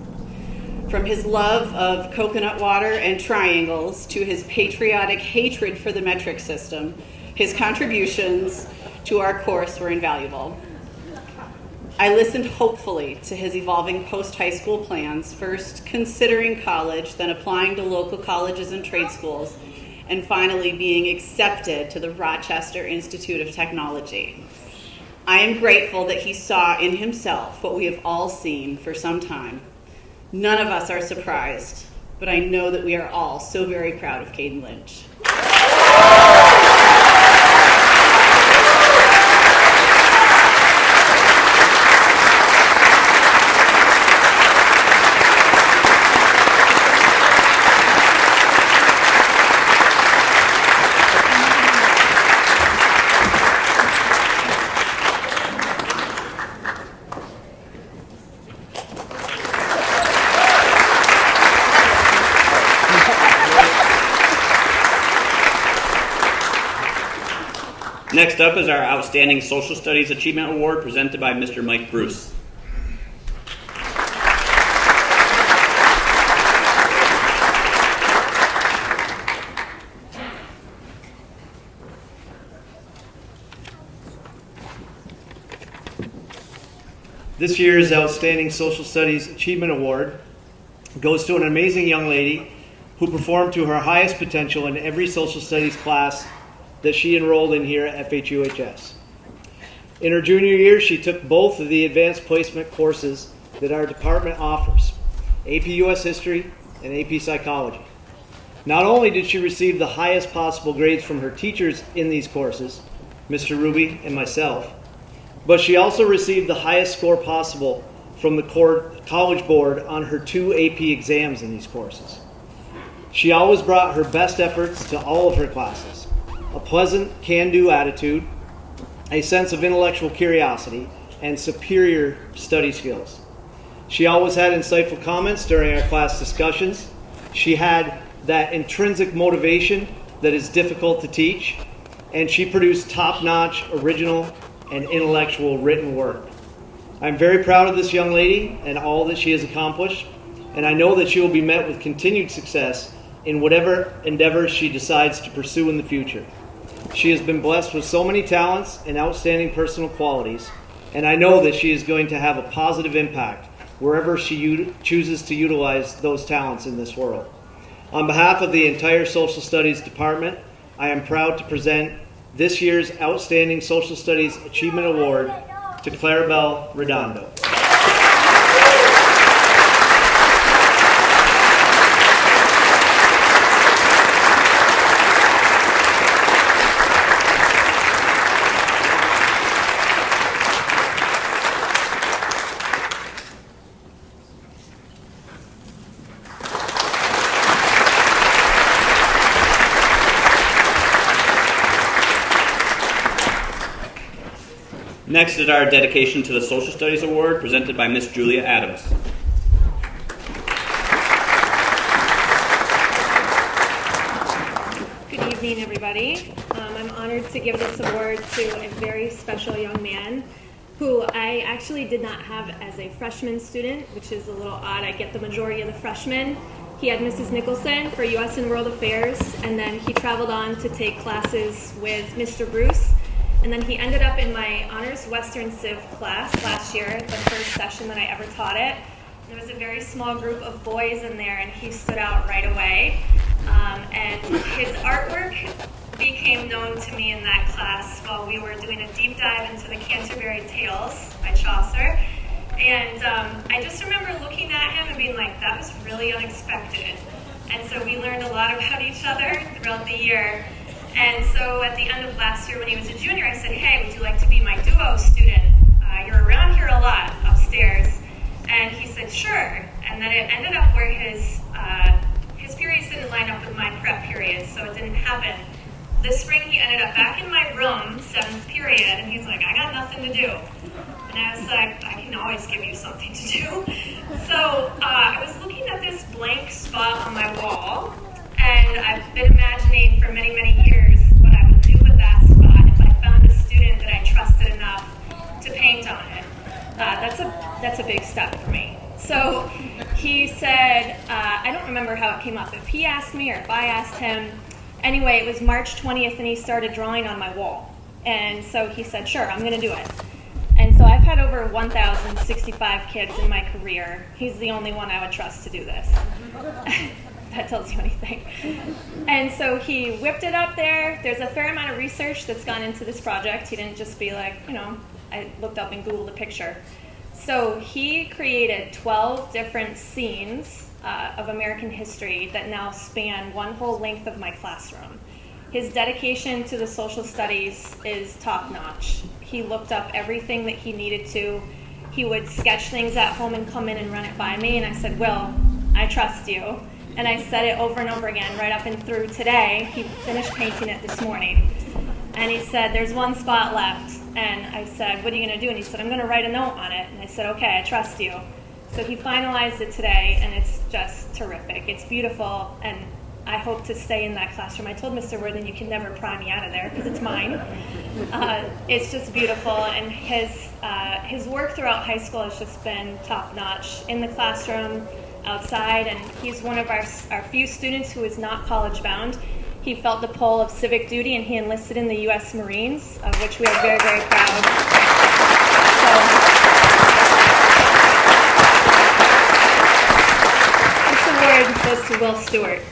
From his love of coconut water and triangles to his patriotic hatred for the metric system, his contributions to our course were invaluable. I listened hopefully to his evolving post-high school plans, first considering college, then applying to local colleges and trade schools, and finally being accepted to the Rochester Institute of Technology. I am grateful that he saw in himself what we have all seen for some time. None of us are surprised, but I know that we are all so very proud of Caden Lynch. Next up is our Outstanding Social Studies Achievement Award, presented by Mr. Mike Bruce. This year's Outstanding Social Studies Achievement Award goes to an amazing young lady who performed to her highest potential in every social studies class that she enrolled in here at FHUHS. In her junior year, she took both of the advanced placement courses that our department offers, AP US History and AP Psychology. Not only did she receive the highest possible grades from her teachers in these courses, Mr. Ruby and myself, but she also received the highest score possible from the College Board on her 2 AP exams in these courses. She always brought her best efforts to all of her classes, a pleasant, can-do attitude, a sense of intellectual curiosity, and superior study skills. She always had insightful comments during our class discussions. She had that intrinsic motivation that is difficult to teach, and she produced top-notch, original, and intellectual written work. I'm very proud of this young lady and all that she has accomplished, and I know that she will be met with continued success in whatever endeavors she decides to pursue in the future. She has been blessed with so many talents and outstanding personal qualities, and I know that she is going to have a positive impact wherever she chooses to utilize those talents in this world. On behalf of the entire Social Studies Department, I am proud to present this year's Outstanding Social Studies Achievement Award to Claribel Redondo. Next is our dedication to the Social Studies Award presented by Miss Julia Adams. Good evening, everybody. I'm honored to give this award to a very special young man who I actually did not have as a freshman student, which is a little odd. I get the majority of the freshmen. He had Mrs. Nicholson for U.S. and World Affairs, and then he traveled on to take classes with Mr. Bruce. And then he ended up in my Honors Western Civ class last year, the first session that I ever taught it. There was a very small group of boys in there, and he stood out right away. And his artwork became known to me in that class while we were doing a deep dive into the Canterbury Tales by Chaucer. And I just remember looking at him and being like, that was really unexpected. And so we learned a lot about each other throughout the year. And so at the end of last year when he was a junior, I said, hey, would you like to be my duo student? You're around here a lot upstairs. And he said, sure. And then it ended up where his periods didn't line up with my prep periods, so it didn't happen. This spring he ended up back in my room, 7th period, and he's like, I got nothing to do. And I was like, I can always give you something to do. So I was looking at this blank spot on my wall, and I've been imagining for many, many years what I would do with that spot if I found a student that I trusted enough to paint on it. That's a big step for me. So he said, I don't remember how it came up, if he asked me or if I asked him. Anyway, it was March 20th and he started drawing on my wall. And so he said, sure, I'm going to do it. And so I've had over 1,065 kids in my career. He's the only one I would trust to do this. That tells you anything. And so he whipped it up there. There's a fair amount of research that's gone into this project. He didn't just be like, I looked up and Googled a picture. So he created 12 different scenes of American history that now span one whole length of my classroom. His dedication to the social studies is top-notch. He looked up everything that he needed to. He would sketch things at home and come in and run it by me, and I said, Will, I trust you. And I said it over and over again, right up and through today. He finished painting it this morning. And he said, there's one spot left. And I said, what are you going to do? And he said, I'm going to write a note on it. And I said, okay, I trust you. So he finalized it today, and it's just terrific. It's beautiful, and I hope to stay in that classroom. I told Mr. Worthen you can never pry me out of there because it's mine. It's just beautiful, and his work throughout high school has just been top-notch in the classroom, outside, and he's one of our few students who is not college-bound. He felt the pull of civic duty, and he enlisted in the U.S. Marines, of which we are very, very proud. So, this award goes to Will Stewart.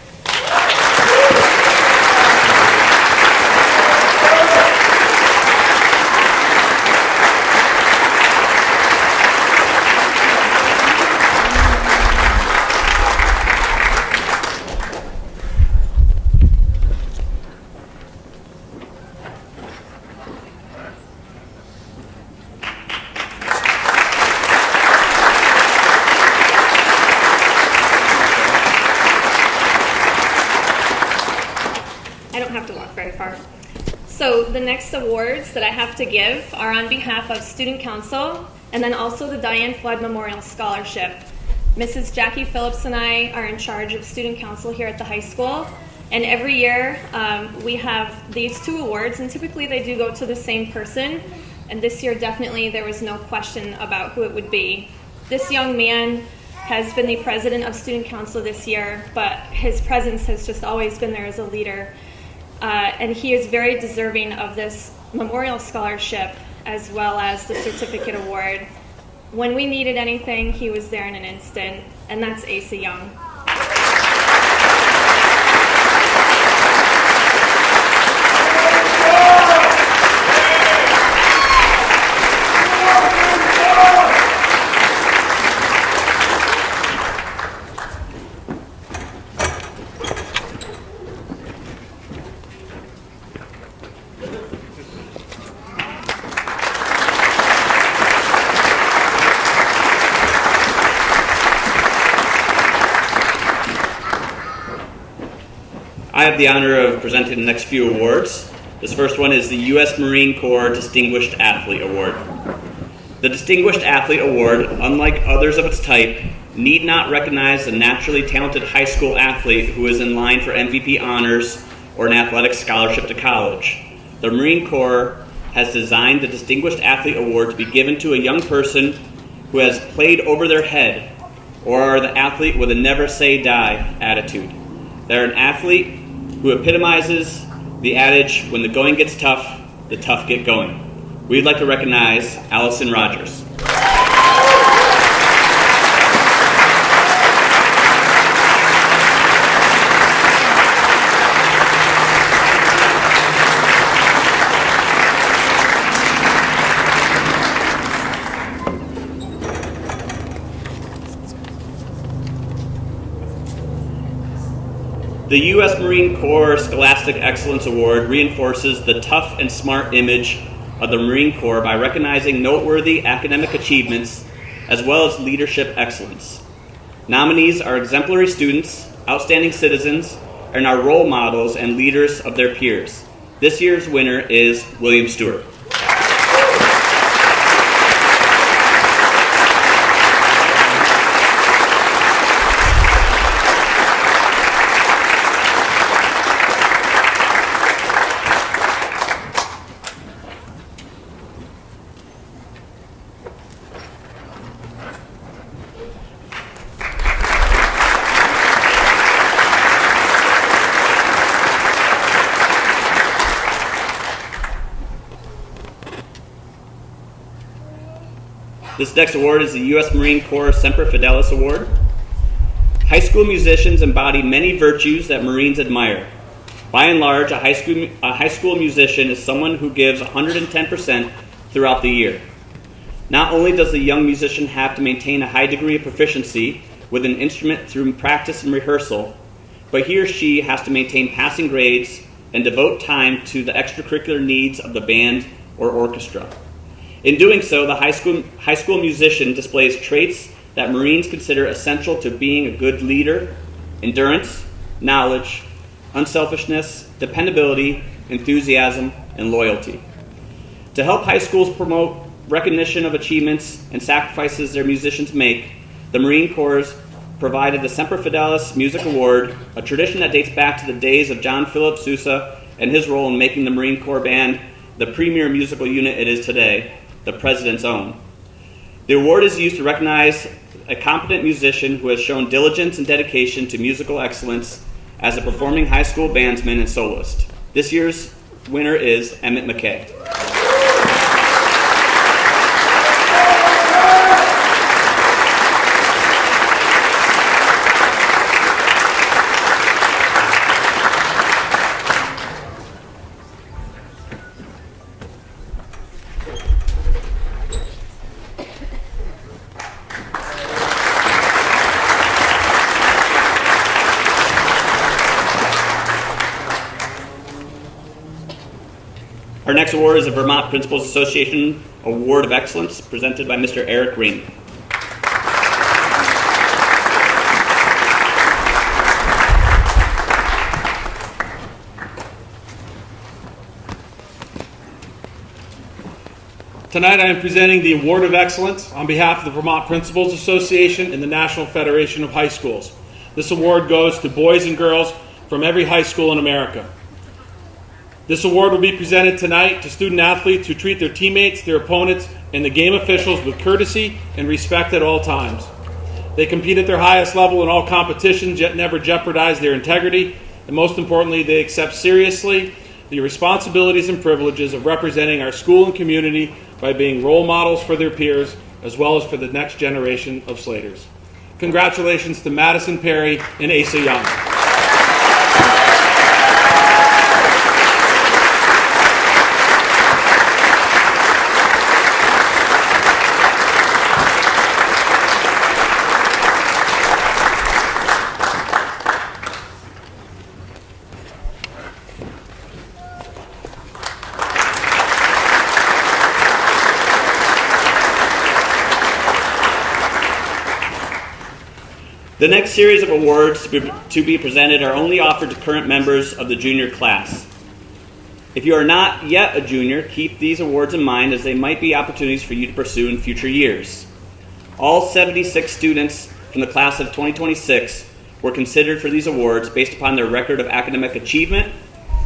So the next awards that I have to give are on behalf of Student Council and then also the Diane Flood Memorial Scholarship. Mrs. Jackie Phillips and I are in charge of Student Council here at the high school, and every year we have these two awards, and typically they do go to the same person, and this year definitely there was no question about who it would be. This young man has been the president of student council this year, but his presence has just always been there as a leader. And he is very deserving of this memorial scholarship as well as the certificate award. When we needed anything, he was there in an instant, and that's Asa Young. I have the honor of presenting the next few awards. This first one is the U.S. Marine Corps Distinguished Athlete Award. The Distinguished Athlete Award, unlike others of its type, need not recognize a naturally talented high school athlete who is in line for MVP honors or an athletic scholarship to college. The Marine Corps has designed the Distinguished Athlete Award to be given to a young person who has played over their head or the athlete with a never say die attitude. They're an athlete who epitomizes the adage, when the going gets tough, the tough get going. We'd like to recognize Allison Rogers. The U.S. Marine Corps Scholastic Excellence Award reinforces the tough and smart image of the Marine Corps by recognizing noteworthy academic achievements as well as leadership excellence. Nominees are exemplary students, outstanding citizens, and are role models and leaders of their peers. This year's winner is William Stewart. This next award is the U.S. Marine Corps Semper Fidelis Award. High school musicians embody many virtues that Marines admire. By and large, a high school musician is someone who gives 110% throughout the year. Not only does the young musician have to maintain a high degree of proficiency with an instrument through practice and rehearsal, but he or she has to maintain passing grades and devote time to the extracurricular needs of the band or orchestra. In doing so, the high school musician displays traits that Marines consider essential to being a good leader: endurance, knowledge, unselfishness, dependability, enthusiasm, and loyalty. To help high schools promote recognition of achievements and sacrifices their musicians make, the Marine Corps provided the Semper Fidelis Music Award, a tradition that dates back to the days of John Philip Sousa and his role in making the Marine Corps Band the premier musical unit it is today, the President's own. The award is used to recognize a competent musician who has shown diligence and dedication to musical excellence as a performing high school bandsman and soloist. This year's winner is Emmett McKay. Our next award is the Vermont Principals Association Award of Excellence, presented by Mr. Eric Green. Tonight I am presenting the Award of Excellence on behalf of the Vermont Principals Association and the National Federation of High Schools. This award goes to boys and girls from every high school in America. This award will be presented tonight to student athletes who treat their teammates, their opponents, and the game officials with courtesy and respect at all times. They compete at their highest level in all competitions, yet never jeopardize their integrity. And most importantly, they accept seriously the responsibilities and privileges of representing our school and community by being role models for their peers, as well as for the next generation of Slaters. Congratulations to Madison Perry and Asa Young. The next series of awards to be presented are only offered to current members of the junior class. If you are not yet a junior, keep these awards in mind, as they might be opportunities for you to pursue in future years. All 76 students from the class of 2026 were considered for these awards based upon their record of academic achievement,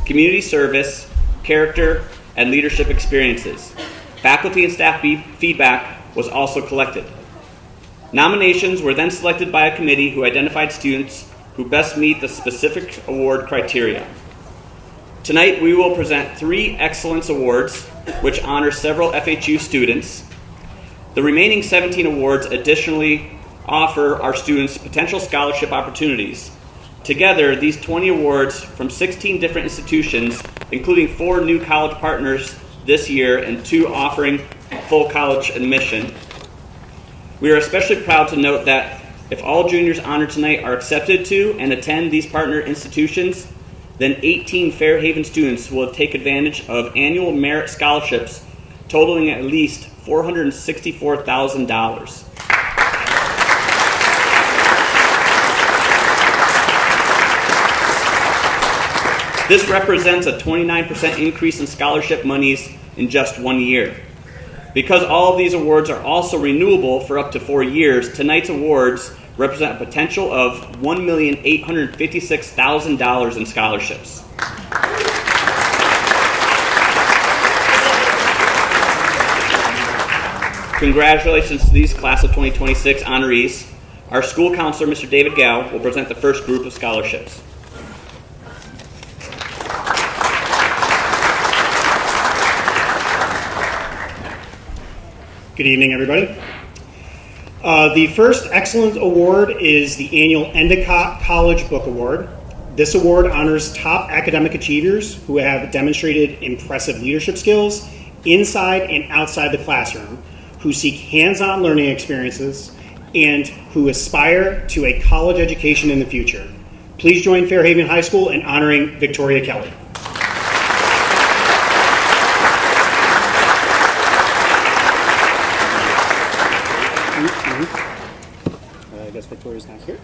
community service, character, and leadership experiences. Faculty and staff feedback was also collected. Nominations were then selected by a committee who identified students who best meet the specific award criteria. Tonight, we will present 3 Excellence Awards, which honor several FHU students. The remaining 17 awards additionally offer our students potential scholarship opportunities. Together, these 20 awards from 16 different institutions, including 4 new college partners this year and 2 offering full college admission. We are especially proud to note that if all juniors honored tonight are accepted to and attend these partner institutions, then 18 Fairhaven students will take advantage of annual merit scholarships totaling at least $464,000. This represents a 29% increase in scholarship monies in just 1 year. Because all of these awards are also renewable for up to 4 years, tonight's awards represent a potential of $1,856,000 in scholarships. Congratulations to these class of 2026 honorees. Our school counselor, Mr. David Gow, will present the first group of scholarships. Good evening, everybody. The first Excellence Award is the annual Endicott College Book Award. This award honors top academic achievers who have demonstrated impressive leadership skills inside and outside the classroom, who seek hands-on learning experiences, and who aspire to a college education in the future. Please join Fairhaven High School in honoring Victoria Kelly. I guess Victoria's not here.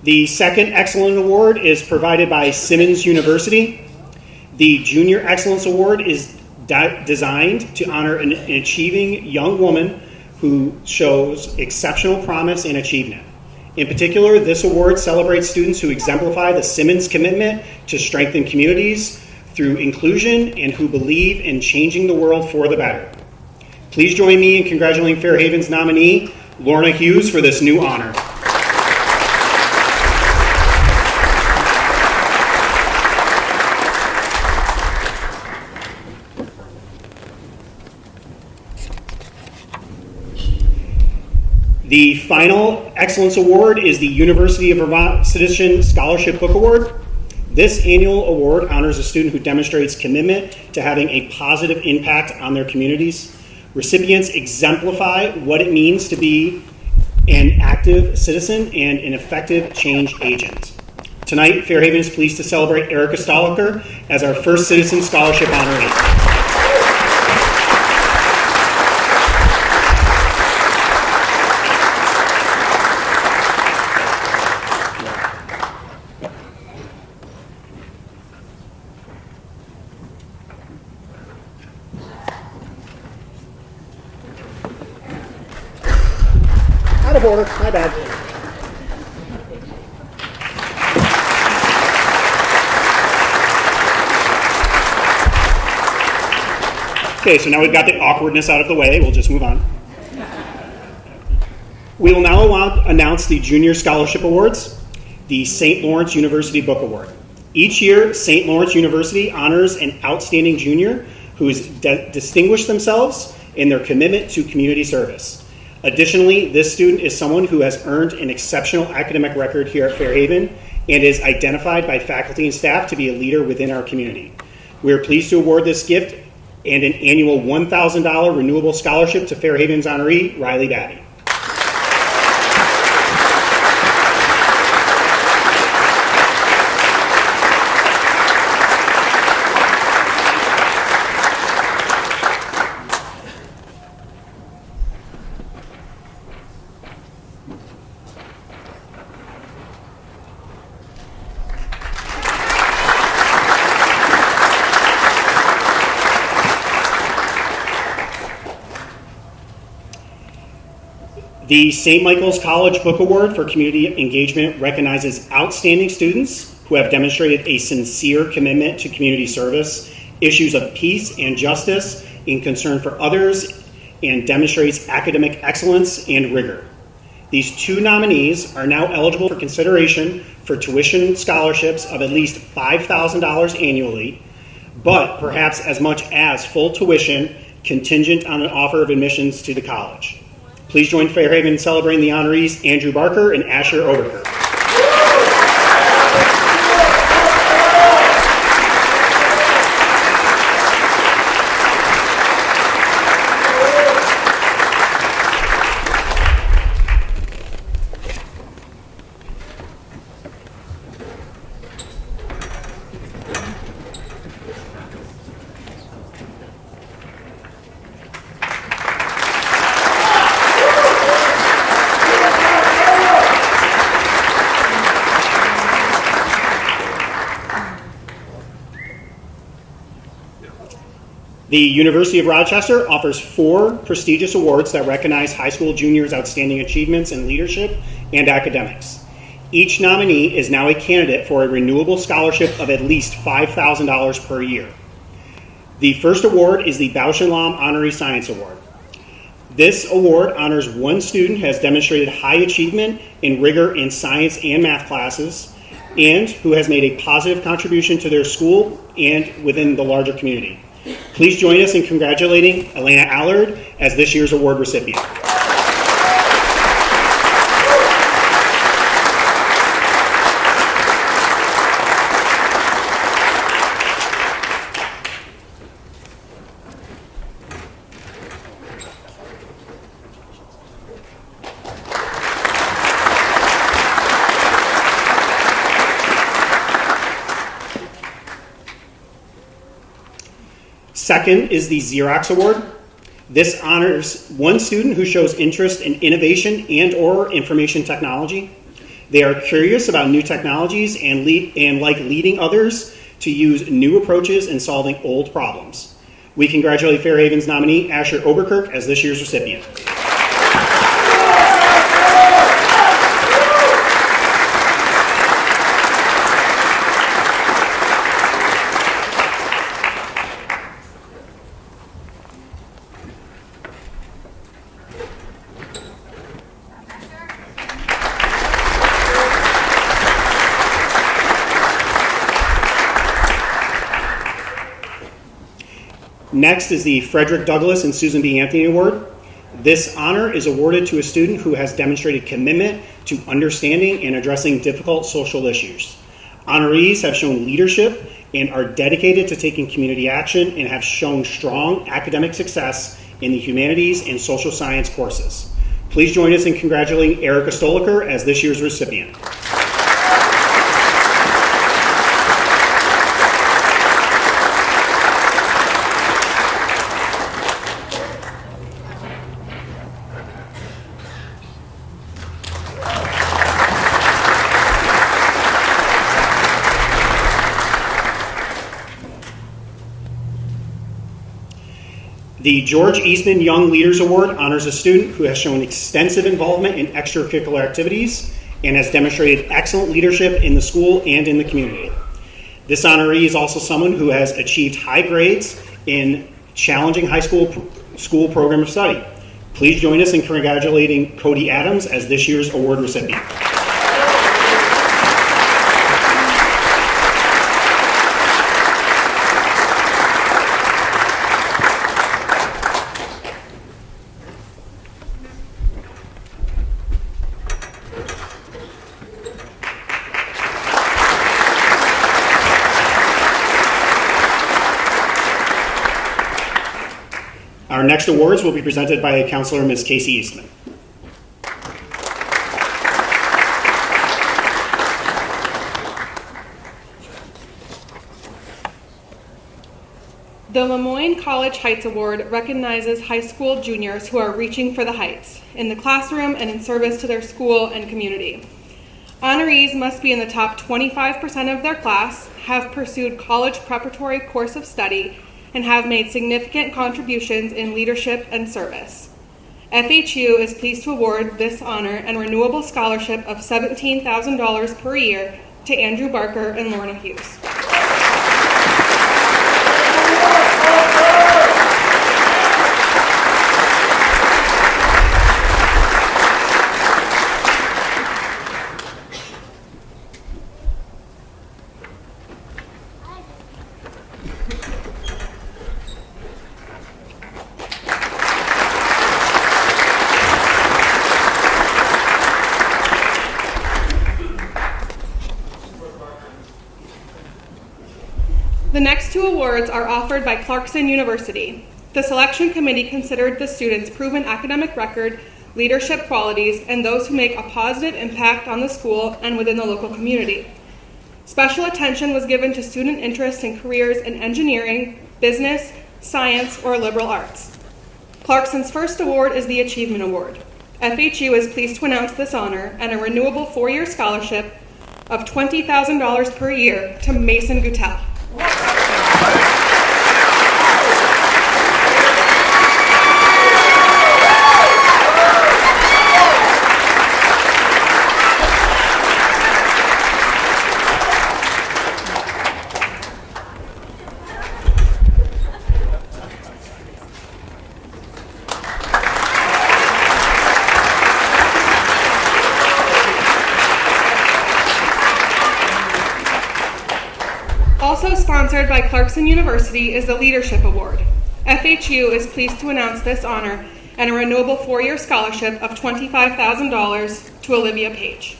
The second Excellence Award is provided by Simmons University. The Junior Excellence Award is designed to honor an achieving young woman who shows exceptional promise and achievement. In particular, this award celebrates students who exemplify the Simmons commitment to strengthen communities through inclusion and who believe in changing the world for the better. Please join me in congratulating Fairhaven's nominee, Lorna Hughes, for this new honor. The final Excellence Award is the University of Vermont Citizen Scholarship Book Award. This annual award honors a student who demonstrates commitment to having a positive impact on their communities. Recipients exemplify what it means to be an active citizen and an effective change agent. Tonight, Fairhaven is pleased to celebrate Erica Stoliker as our first Citizen Scholarship honoree. Out of order, my bad. Okay, so now we've got the awkwardness out of the way. We'll just move on. We will now announce the Junior Scholarship Awards, the St. Lawrence University Book Award. Each year, St. Lawrence University honors an outstanding junior who has distinguished themselves in their commitment to community service. Additionally, this student is someone who has earned an exceptional academic record here at Fairhaven and is identified by faculty and staff to be a leader within our community. We are pleased to award this gift and an annual $1,000 renewable scholarship to Fairhaven's honoree, Riley Batty. The St. Michael's College Book Award for Community Engagement recognizes outstanding students who have demonstrated a sincere commitment to community service, issues of peace and justice, and concern for others, and demonstrates academic excellence and rigor. These two nominees are now eligible for consideration for tuition scholarships of at least $5,000 annually, but perhaps as much as full tuition contingent on an offer of admissions to the college. Please join Fairhaven in celebrating the honorees Andrew Barker and Asher Oberkirk. The University of Rochester offers 4 prestigious awards that recognize high school juniors' outstanding achievements in leadership and academics. Each nominee is now a candidate for a renewable scholarship of at least $5,000 per year. The first award is the Bausch & Lomb Honorary Science Award. This award honors one student who has demonstrated high achievement in rigor in science and math classes and who has made a positive contribution to their school and within the larger community. Please join us in congratulating Elena Allard as this year's award recipient. Second is the Xerox Award. This honors one student who shows interest in innovation and/or information technology. They are curious about new technologies and like leading others to use new approaches in solving old problems. We congratulate Fairhaven's nominee, Asher Oberkirk, as this year's recipient. Next is the Frederick Douglass and Susan B. Anthony Award. This honor is awarded to a student who has demonstrated commitment to understanding and addressing difficult social issues. Honorees have shown leadership and are dedicated to taking community action and have shown strong academic success in the humanities and social science courses. Please join us in congratulating Erica Stoliker as this year's recipient. The George Eastman Young Leaders Award honors a student who has shown extensive involvement in extracurricular activities and has demonstrated excellent leadership in the school and in the community. This honoree is also someone who has achieved high grades in challenging high school program of study. Please join us in congratulating Cody Adams as this year's award recipient. Our next awards will be presented by Counselor Ms. Casey Eastman. The Lemoyne College Heights Award recognizes high school juniors who are reaching for the heights in the classroom and in service to their school and community. Honorees must be in the top 25% of their class, have pursued college preparatory course of study, and have made significant contributions in leadership and service. FHU is pleased to award this honor and renewable scholarship of $17,000 per year to Andrew Barker and Lorna Hughes. The next two awards are offered by Clarkson University. The selection committee considered the students' proven academic record, leadership qualities, and those who make a positive impact on the school and within the local community. Special attention was given to student interest in careers in engineering, business, science, or liberal arts. Clarkson's first award is the Achievement Award. FHU is pleased to announce this honor and a renewable 4-year scholarship of $20,000 per year to Mason Gutell. Also sponsored by Clarkson University is the Leadership Award. FHU is pleased to announce this honor and a renewable 4-year scholarship of $25,000 to Olivia Page.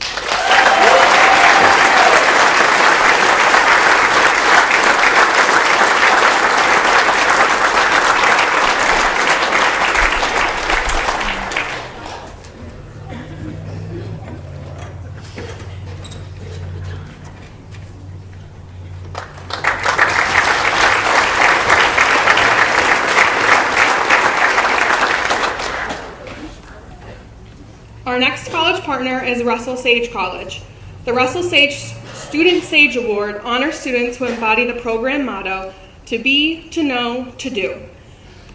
Our next college partner is Russell Sage College. The Russell Sage Student Sage Award honors students who embody the program motto, to be, to know, to do.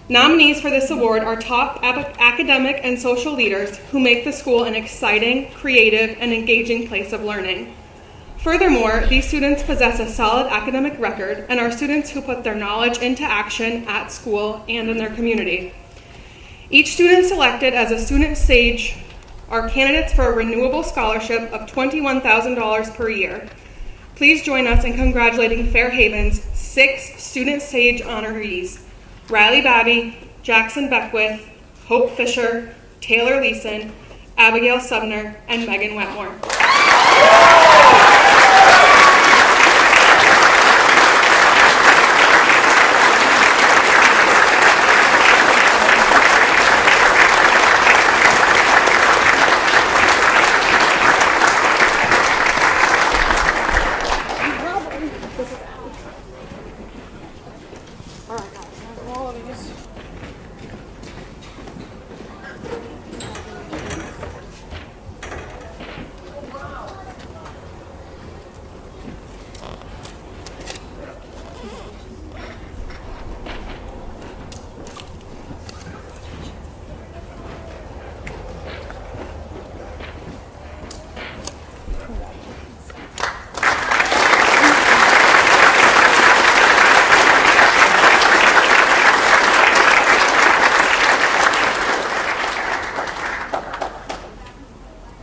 Nominees for this award are top academic and social leaders who make the school an exciting, creative, and engaging place of learning. Furthermore, these students possess a solid academic record and are students who put their knowledge into action at school and in their community. Each student selected as a Student Sage are candidates for a renewable scholarship of $21,000 per year. Please join us in congratulating Fairhaven's 6 Student Sage honorees: Riley Babby, Jackson Beckwith, Hope Fisher, Taylor Leeson, Abigail Sumner, and Megan Wetmore.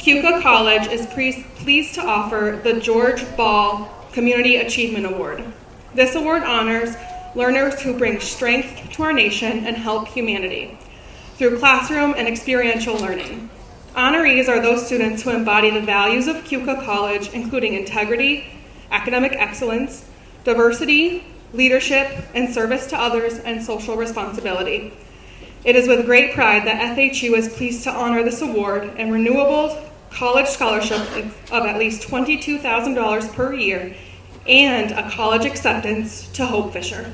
Keuka College is pleased to offer the George Ball Community Achievement Award. This award honors learners who bring strength to our nation and help humanity through classroom and experiential learning. Honorees are those students who embody the values of Keuka College, including integrity, academic excellence, diversity, leadership, and service to others, and social responsibility. It is with great pride that FHU is pleased to honor this award and renewable college scholarship of at least $22,000 per year and a college acceptance to Hope Fisher.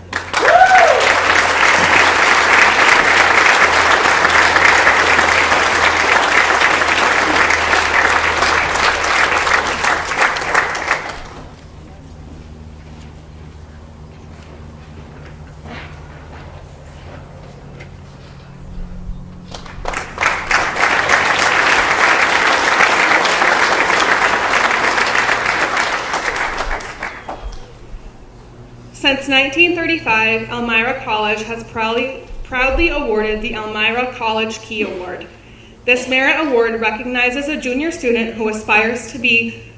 Since 1935, Elmira College has proudly awarded the Elmira College Key Award. This merit award recognizes a junior student who aspires to be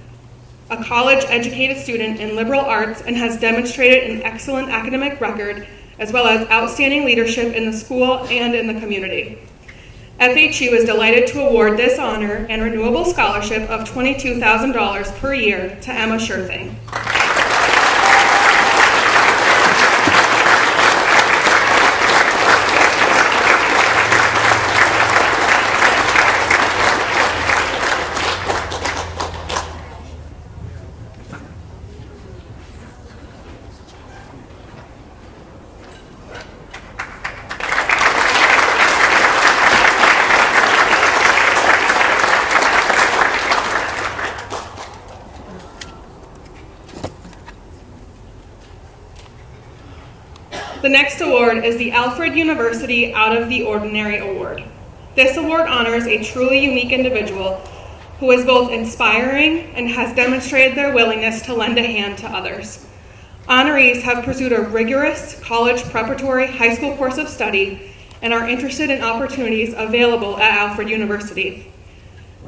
a college-educated student in liberal arts and has demonstrated an excellent academic record, as well as outstanding leadership in the school and in the community. FHU is delighted to award this honor and renewable scholarship of $22,000 per year to Emma Scherthing. The next award is the Alfred University Out of the Ordinary Award. This award honors a truly unique individual who is both inspiring and has demonstrated their willingness to lend a hand to others. Honorees have pursued a rigorous college preparatory high school course of study and are interested in opportunities available at Alfred University.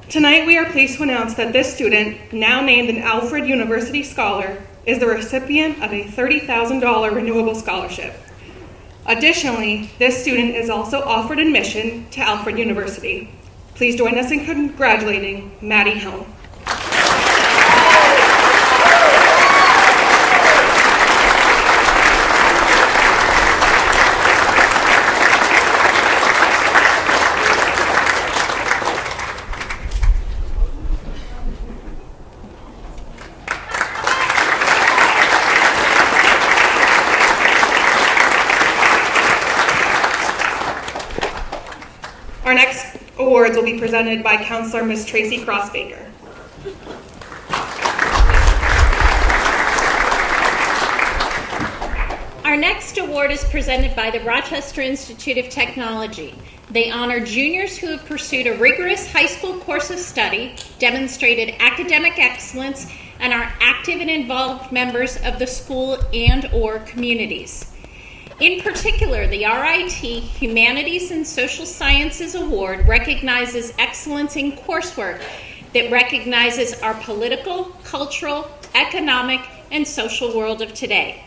Tonight we are pleased to announce that this student, now named an Alfred University Scholar, is the recipient of a $30,000 renewable scholarship. Additionally, this student is also offered admission to Alfred University. Please join us in congratulating Maddie Helm. Our next awards will be presented by Counselor Ms. Tracy Crossbaker. Our next award is presented by the Rochester Institute of Technology. They honor juniors who have pursued a rigorous high school course of study, demonstrated academic excellence, and are active and involved members of the school and/or communities. In particular, the RIT Humanities and Social Sciences Award recognizes excellence in coursework that recognizes our political, cultural, economic, and social world of today.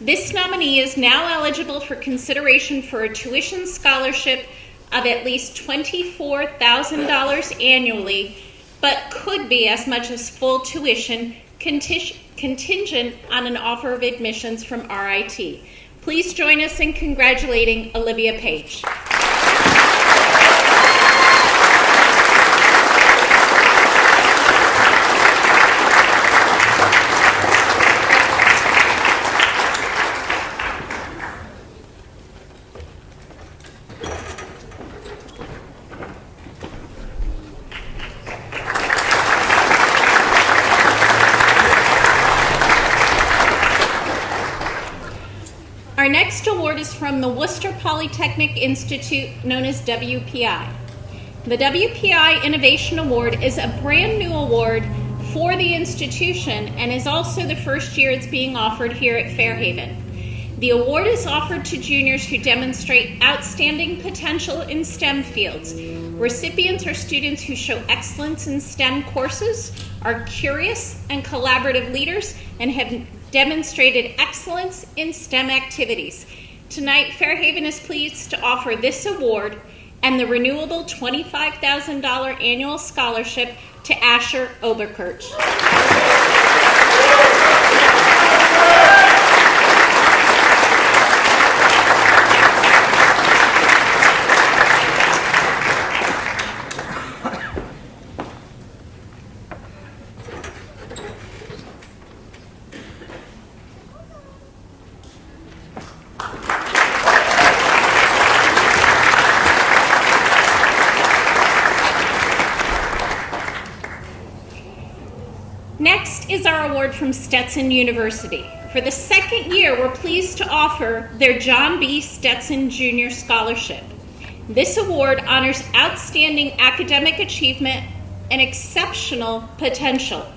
This nominee is now eligible for consideration for a tuition scholarship of at least $24,000 annually, but could be as much as full tuition contingent on an offer of admissions from RIT. Please join us in congratulating Olivia Page. Our next award is from the Worcester Polytechnic Institute, known as WPI. The WPI Innovation Award is a brand new award for the institution and is also the first year it's being offered here at Fairhaven. The award is offered to juniors who demonstrate outstanding potential in STEM fields. Recipients are students who show excellence in STEM courses, are curious and collaborative leaders, and have demonstrated excellence in STEM activities. Tonight, Fairhaven is pleased to offer this award and the renewable $25,000 annual scholarship to Asher Oberkirch. Next is our award from Stetson University. For the second year, we're pleased to offer their John B. Stetson Junior Scholarship. This award honors outstanding academic achievement and exceptional potential.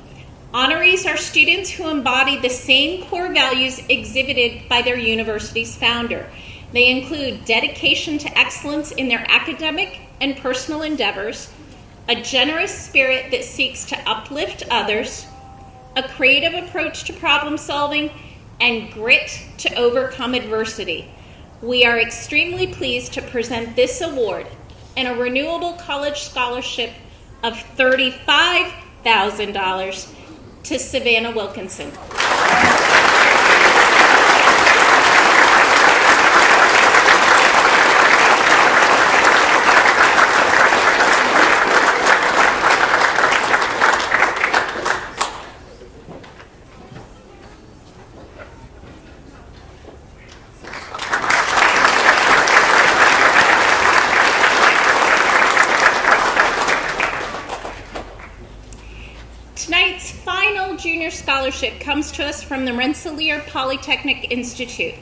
Honorees are students who embody the same core values exhibited by their university's founder. They include dedication to excellence in their academic and personal endeavors, a generous spirit that seeks to uplift others, a creative approach to problem solving, and grit to overcome adversity. We are extremely pleased to present this award and a renewable college scholarship of $35,000 to Savannah Wilkinson. Tonight's final junior scholarship comes to us from the Rensselaer Polytechnic Institute.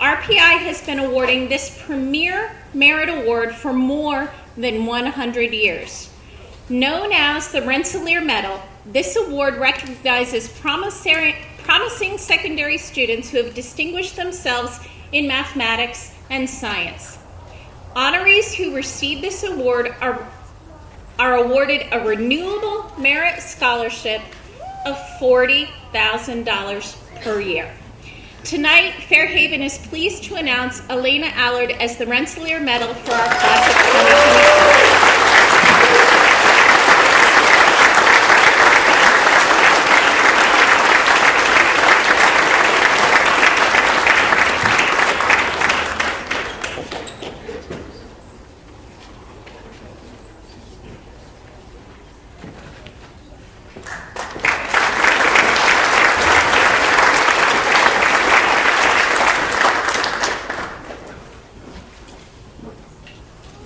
RPI has been awarding this premier merit award for more than 100 years. Known as the Rensselaer Medal, this award recognizes promising secondary students who have distinguished themselves in mathematics and science. Honorees who receive this award are awarded a renewable merit scholarship of $40,000 per year. Tonight, Fairhaven is pleased to announce Elena Allard as the Rensselaer Medal for our class of 2026.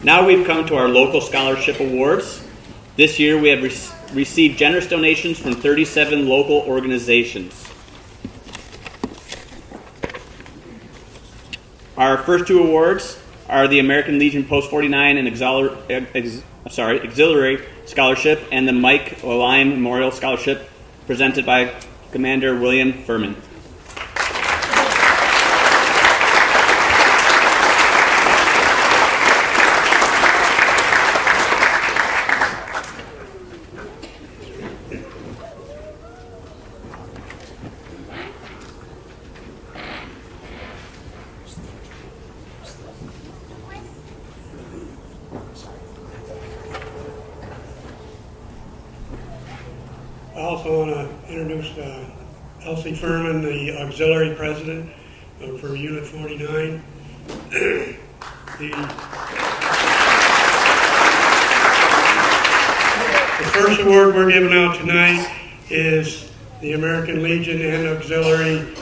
Now we've come to our local scholarship awards. This year we have received generous donations from 37 local organizations. Our first two awards are the American Legion Post 49 and Auxiliary Scholarship and the Mike O'Lyon Memorial Scholarship presented by Commander William Furman. I also want to introduce Elsie Furman, the auxiliary president for Unit 49. The first award we're giving out tonight is the American Legion and Auxiliary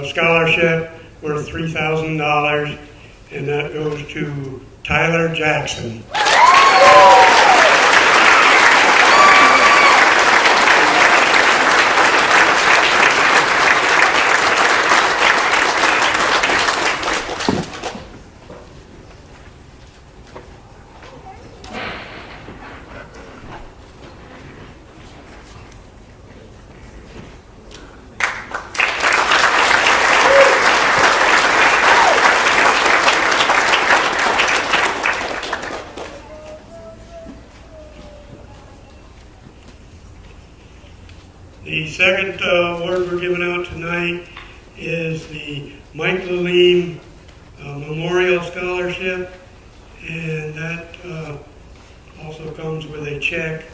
Scholarship worth $3,000, and that goes to Tyler Jackson. second award we're giving out tonight is the Mike Lalim Memorial Scholarship, and that also comes with a check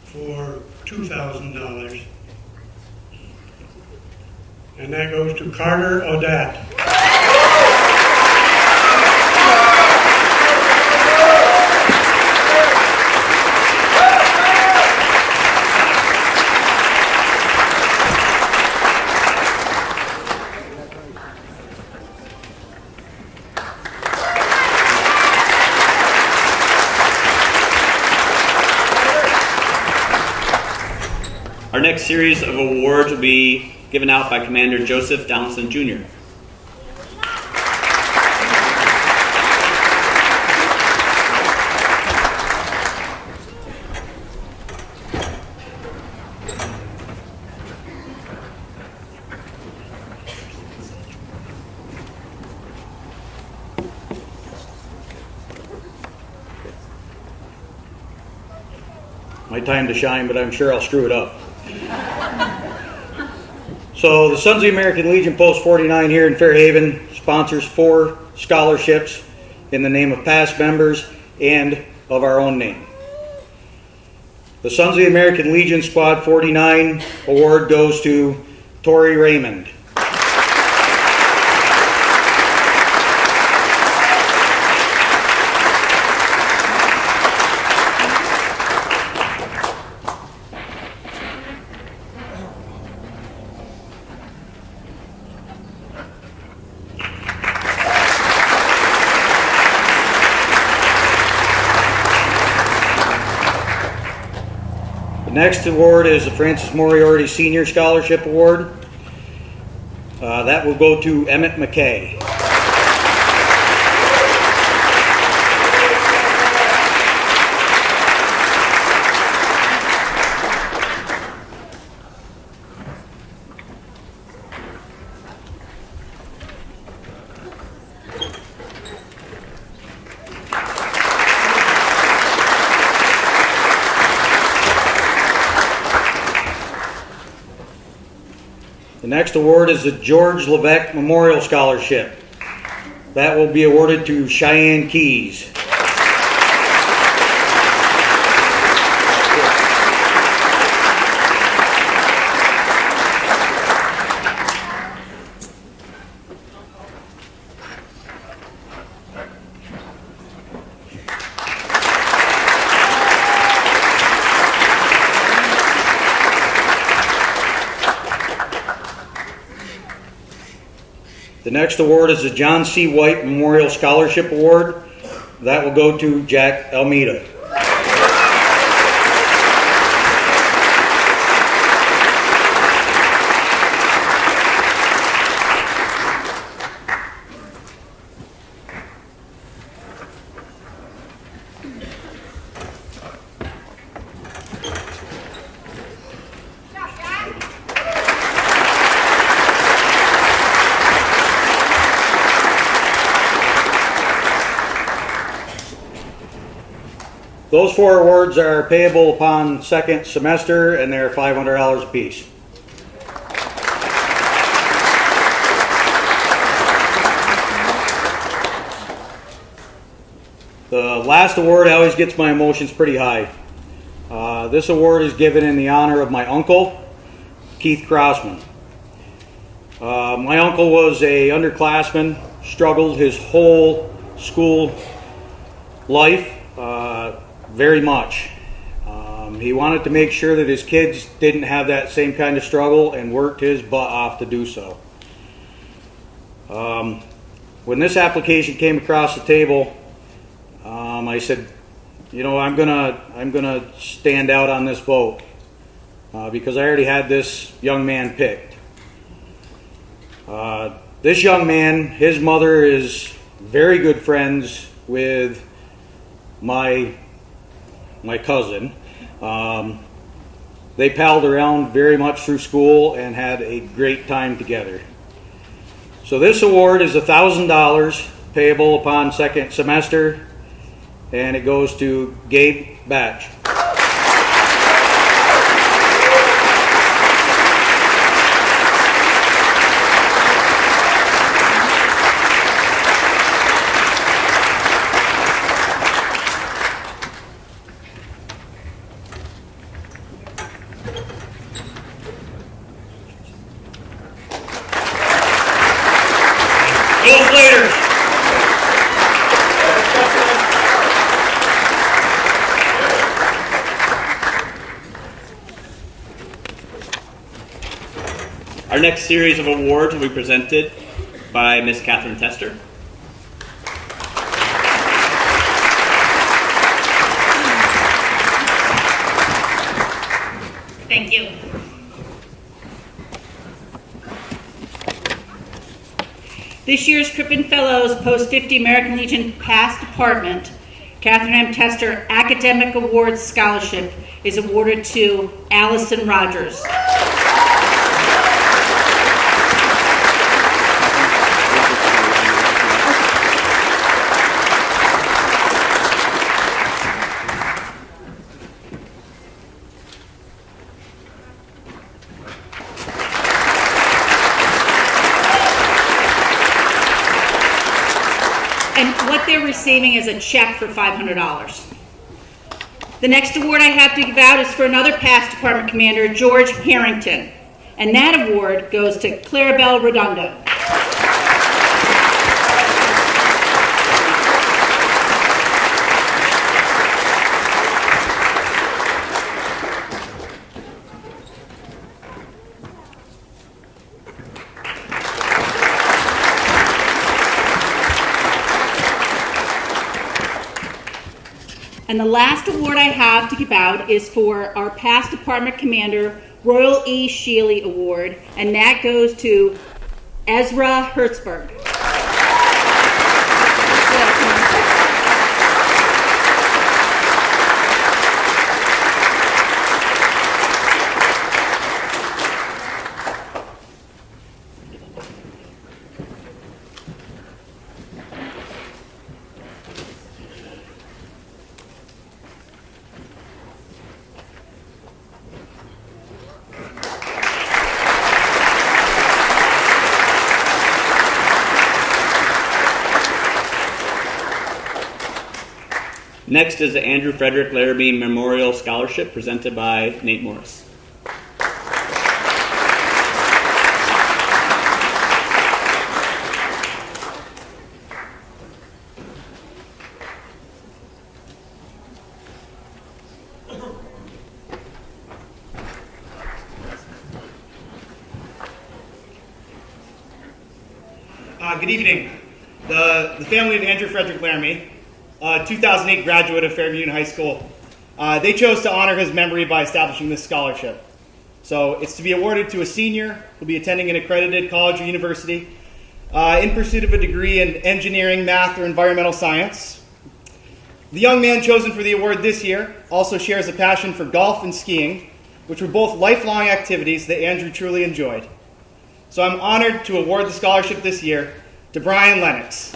for $2,000. And that goes to Carter Odette. Our next series of awards will be given out by Commander Joseph Downson Jr. My time to shine, but I'm sure I'll screw it up. So the Sons of the American Legion Post 49 here in Fairhaven sponsors 4 scholarships in the name of past members and of our own name. The Sons of the American Legion Squad 49 award goes to Tori Raymond. The next award is the Francis Moriarty Senior Scholarship Award. That will go to Emmett McKay. The next award is the George Levesque Memorial Scholarship. That will be awarded to Cheyenne Keys. The next award is the John C. White Memorial Scholarship Award. That will go to Jack Almeida. Those 4 awards are payable upon second semester, and they're $500 apiece. The last award always gets my emotions pretty high. This award is given in the honor of my uncle, Keith Crossman. My uncle was a underclassman, struggled his whole school life. Very much. He wanted to make sure that his kids didn't have that same kind of struggle and worked his butt off to do so. When this application came across the table, I said, you know, I'm gonna stand out on this vote because I already had this young man picked. This young man, his mother is very good friends with my cousin. They palled around very much through school and had a great time together. So this award is $1,000 payable upon second semester, and it goes to Gabe Batch. Go Flaters! Our next series of awards will be presented by Ms. Catherine Tester. Thank you. This year's Crippen Fellows Post 50 American Legion Past Department Catherine M. Tester Academic Awards Scholarship is awarded to Allison Rogers. And what they're receiving is a check for $500. The next award I have to give out is for another past department commander, George Harrington. And that award goes to Clarabelle Redondo. And the last award I have to give out is for our past department commander, Royal E. Shealy Award, and that goes to Ezra Hertzberg. Next is the Andrew Frederick Larrabee Memorial Scholarship presented by Nate Morris. Good evening. The family of Andrew Frederick Laramie, 2008 graduate of Fairview Union High School, they chose to honor his memory by establishing this scholarship. So it's to be awarded to a senior who'll be attending an accredited college or university in pursuit of a degree in engineering, math, or environmental science. The young man chosen for the award this year also shares a passion for golf and skiing, which were both lifelong activities that Andrew truly enjoyed. So I'm honored to award the scholarship this year to Brian Lennox.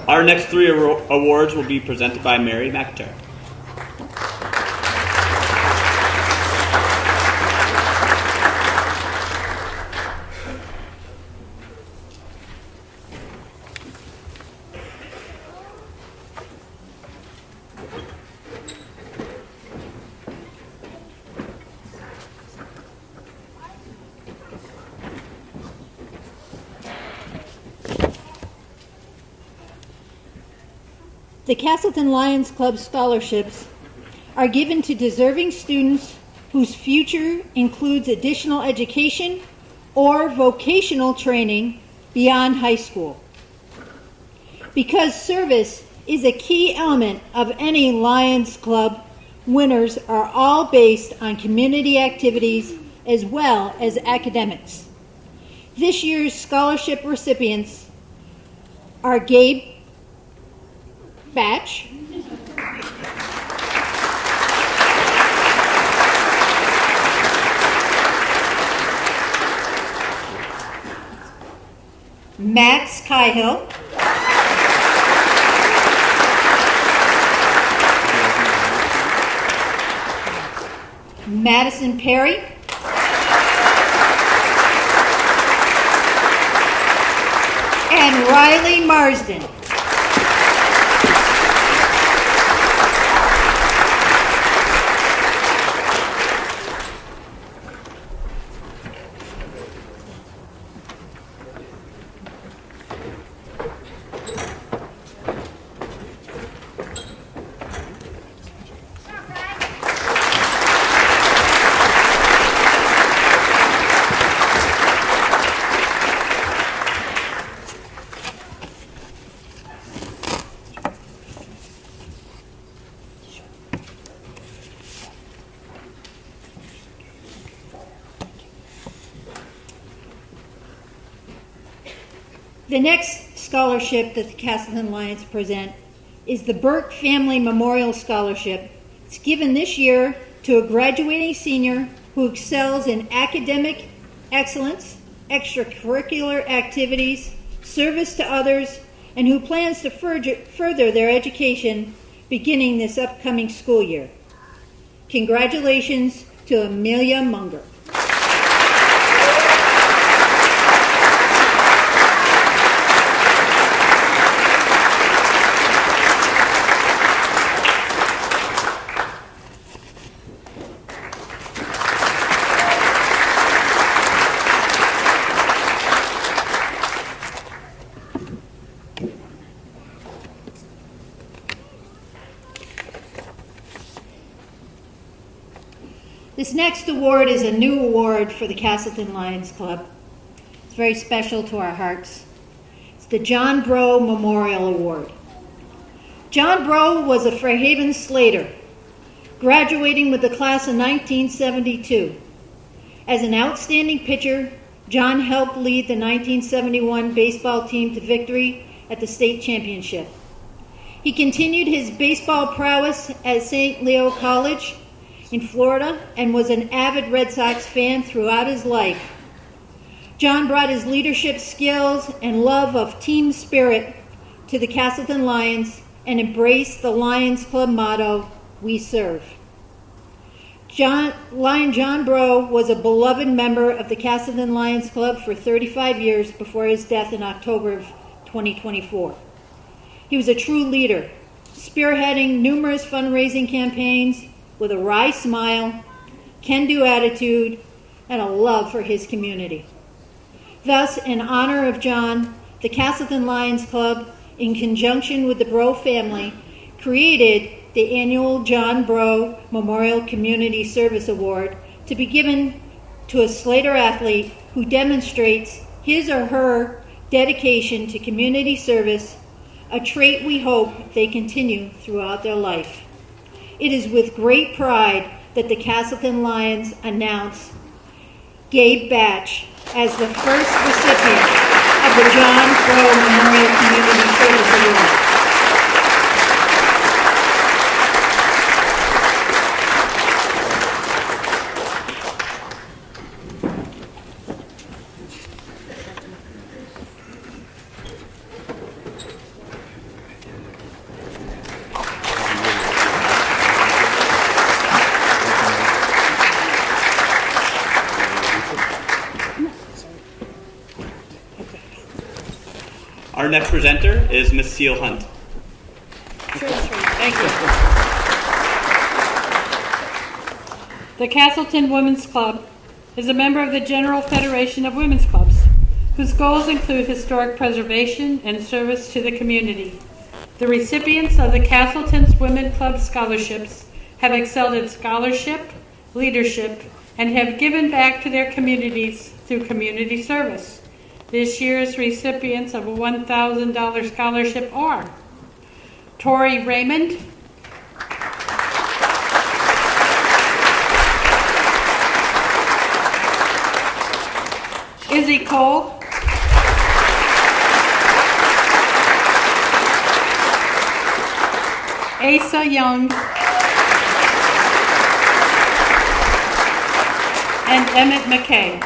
Our next three awards will be presented by Mary McIntyre. The Castleton Lions Club scholarships are given to deserving students whose future includes additional education or vocational training beyond high school. Because service is a key element of any Lions Club, winners are all based on community activities as well as academics. This year's scholarship recipients are Gabe Batch, Max Cahill, Madison Perry, and Riley Marsden. The next scholarship that the Castleton Lions present is the Burke Family Memorial Scholarship. It's given this year to a graduating senior who excels in academic excellence, extracurricular activities, service to others, and who plans to further their education beginning this upcoming school year. Congratulations to Amelia Munger. This next award is a new award for the Castleton Lions Club. It's very special to our hearts. It's the John Brough Memorial Award. John Brough was a Fairhaven Slater, graduating with the class of 1972. As an outstanding pitcher, John helped lead the 1971 baseball team to victory at the state championship. He continued his baseball prowess at St. Leo College in Florida and was an avid Red Sox fan throughout his life. John brought his leadership skills and love of team spirit to the Castleton Lions and embraced the Lions Club motto, "We serve." Lion John Brough was a beloved member of the Castleton Lions Club for 35 years before his death in October of 2024. He was a true leader, spearheading numerous fundraising campaigns with a wry smile, can-do attitude, and a love for his community. Thus, in honor of John, the Castleton Lions Club, in conjunction with the Brough family, created the annual John Brough Memorial Community Service Award to be given to a Slater athlete who demonstrates his or her dedication to community service, a trait we hope they continue throughout their life. It is with great pride that the Castleton Lions announce Gabe Batch as the first recipient of the John Brough Memorial Community Service Award. Our next presenter is Miss Seal Hunt. Thank you. The Castleton Women's Club is a member of the General Federation of Women's Clubs, whose goals include historic preservation and service to the community. The recipients of the Castleton's Women Club scholarships have excelled in scholarship, leadership, and have given back to their communities through community service. This year's recipients of a $1,000 scholarship are Tori Raymond, Izzy Cole, Asa Young, and Emmett McKay.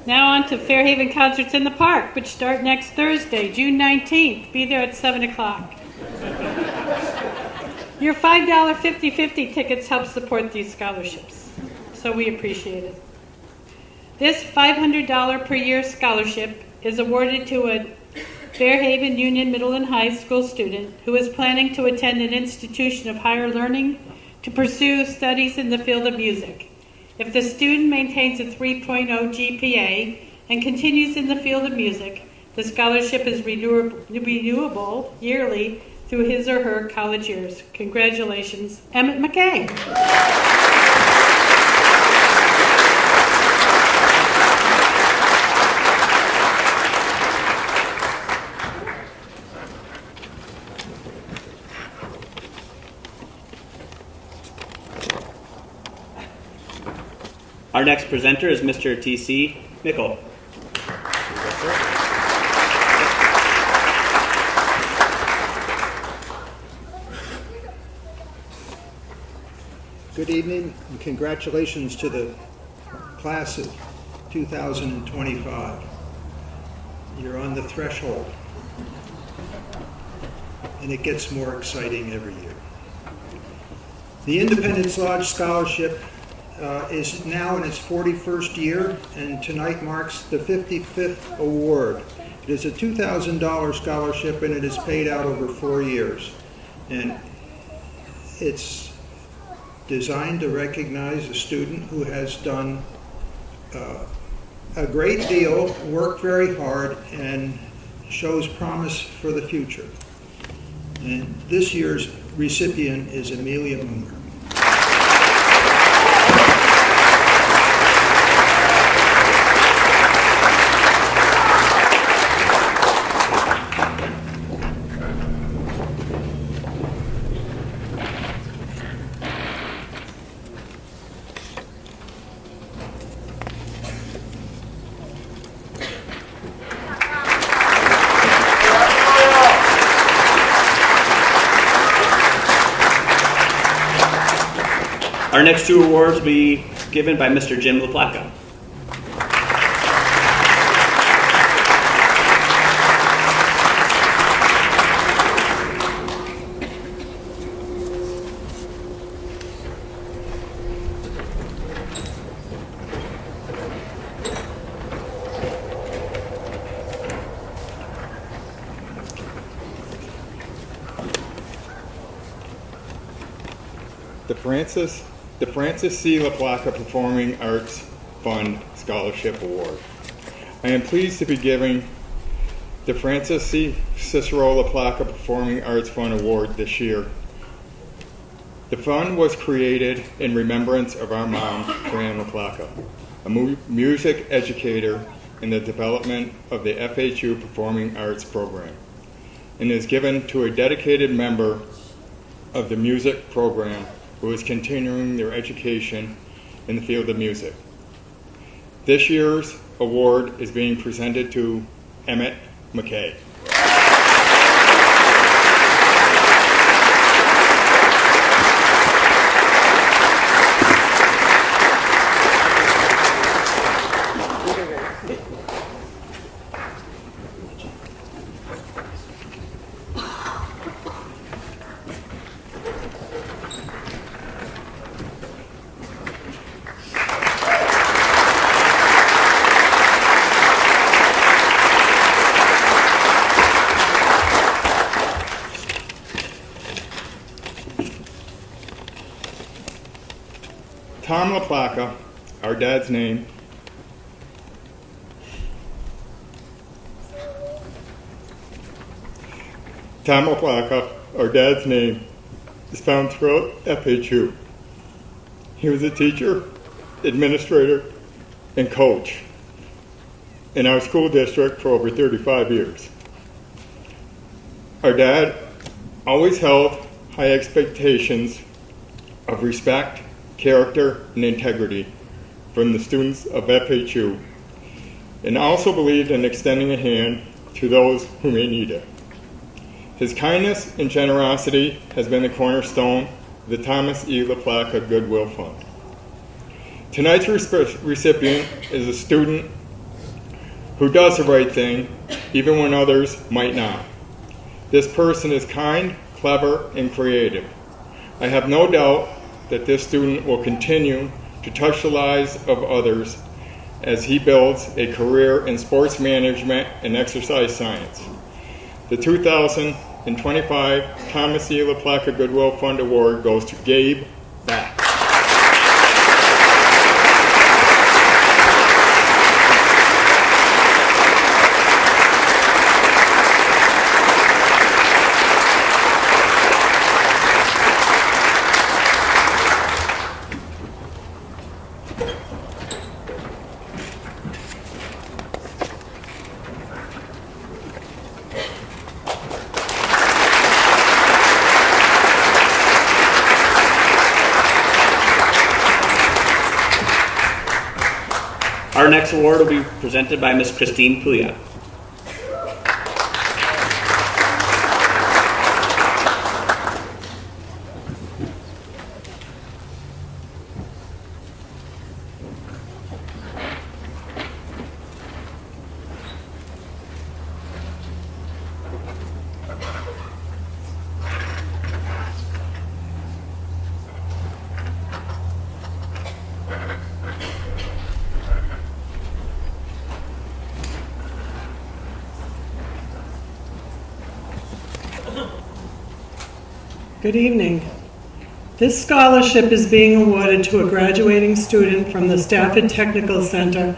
Now on to Fairhaven Concerts in the Park, which start next Thursday, June 19th. Be there at 7 o'clock. Your $5 50/50 tickets help support these scholarships, so we appreciate it. This $500 per year scholarship is awarded to a Fairhaven Union Middle and High School student who is planning to attend an institution of higher learning to pursue studies in the field of music. If the student maintains a 3.0 GPA and continues in the field of music, the scholarship is renewable yearly through his or her college years. Congratulations, Emmett McKay. Our next presenter is Mr. T.C. Mickle. Good evening and congratulations to the class of 2025. You're on the threshold and it gets more exciting every year. The Independence Lodge Scholarship is now in its 41st year, and tonight marks the 55th award. It is a $2,000 scholarship and it is paid out over 4 years. And it's designed to recognize a student who has done a great deal, worked very hard, and shows promise for the future. And this year's recipient is Amelia Moomer. Our next two awards will be given by Mr. Jim LaPlaca. The Francis C. LaPlaca Performing Arts Fund Scholarship Award. I am pleased to be giving the Francis C. Cicero LaPlaca Performing Arts Fund Award this year. The fund was created in remembrance of our mom, Fran LaPlaca, a music educator in the development of the FHU Performing Arts program, and is given to a dedicated member of the music program who is continuing their education in the field of music. This year's award is being presented to Emmett McKay. Tom LaPlaca, our dad's name, is found throughout FHU. He was a teacher, administrator, and coach in our school district for over 35 years. Our dad always held high expectations of respect, character, and integrity from the students of FHU, and also believed in extending a hand to those who may need it. His kindness and generosity has been the cornerstone of the Thomas E. LaPlaca Goodwill Fund. Tonight's recipient is a student who does the right thing, even when others might not. This person is kind, clever, and creative. I have no doubt that this student will continue to touch the lives of others as he builds a career in sports management and exercise science. The 2025 Thomas E. LaPlaca Goodwill Fund Award goes to Gabe Back. Our next award will be presented by Ms. Christine Pouliot. Good evening. This scholarship is being awarded to a graduating student from the Stafford Technical Center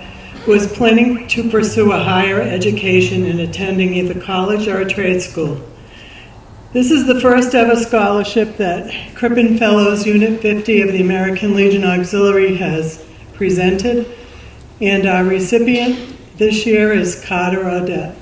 who is planning to pursue a higher education and attending either college or a trade school. This is the first ever scholarship that Crippen Fellows Unit 50 of the American Legion Auxiliary has presented, and our recipient this year is Carter Audette.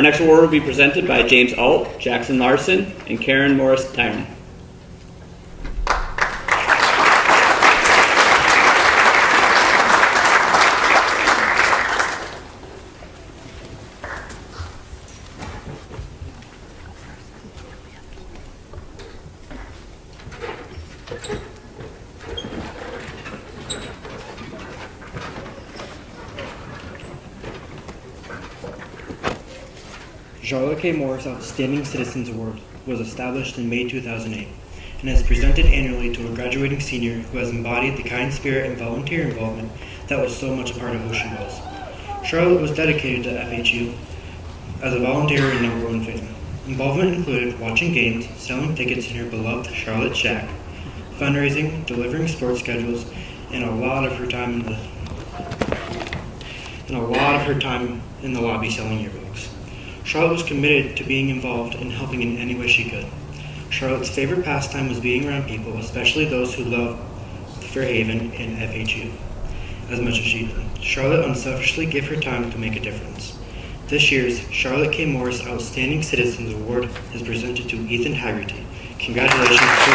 Our next award will be presented by James Alt, Jackson Larson, and Karen Morris Tyron. Charlotte K. Morris Outstanding Citizens Award was established in May 2008 and is presented annually to a graduating senior who has embodied the kind spirit and volunteer involvement that was so much a part of who she was. Charlotte was dedicated to FHU as a volunteer and number one fan. Involvement included watching games, selling tickets in her beloved Charlotte Shack, fundraising, delivering sports schedules, and a lot of her time in the lobby selling yearbooks. Charlotte was committed to being involved and helping in any way she could. Charlotte's favorite pastime was being around people, especially those who loved Fairhaven and FHU as much as she did. Charlotte unselfishly gave her time to make a difference. This year's Charlotte K. Morris Outstanding Citizens Award is presented to Ethan Haggerty. Congratulations to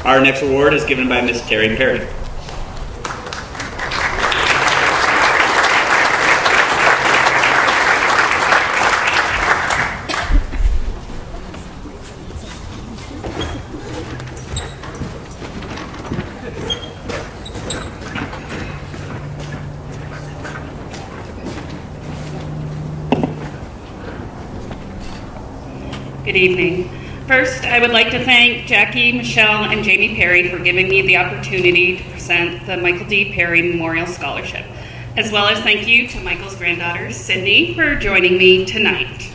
Our next award is given by Ms. Terry Perry. Good evening. First, I would like to thank Jackie, Michelle, and Jamie Perry for giving me the opportunity to present the Michael D. Perry Memorial Scholarship. as well as thank you to Michael's granddaughter, Sydney, for joining me tonight.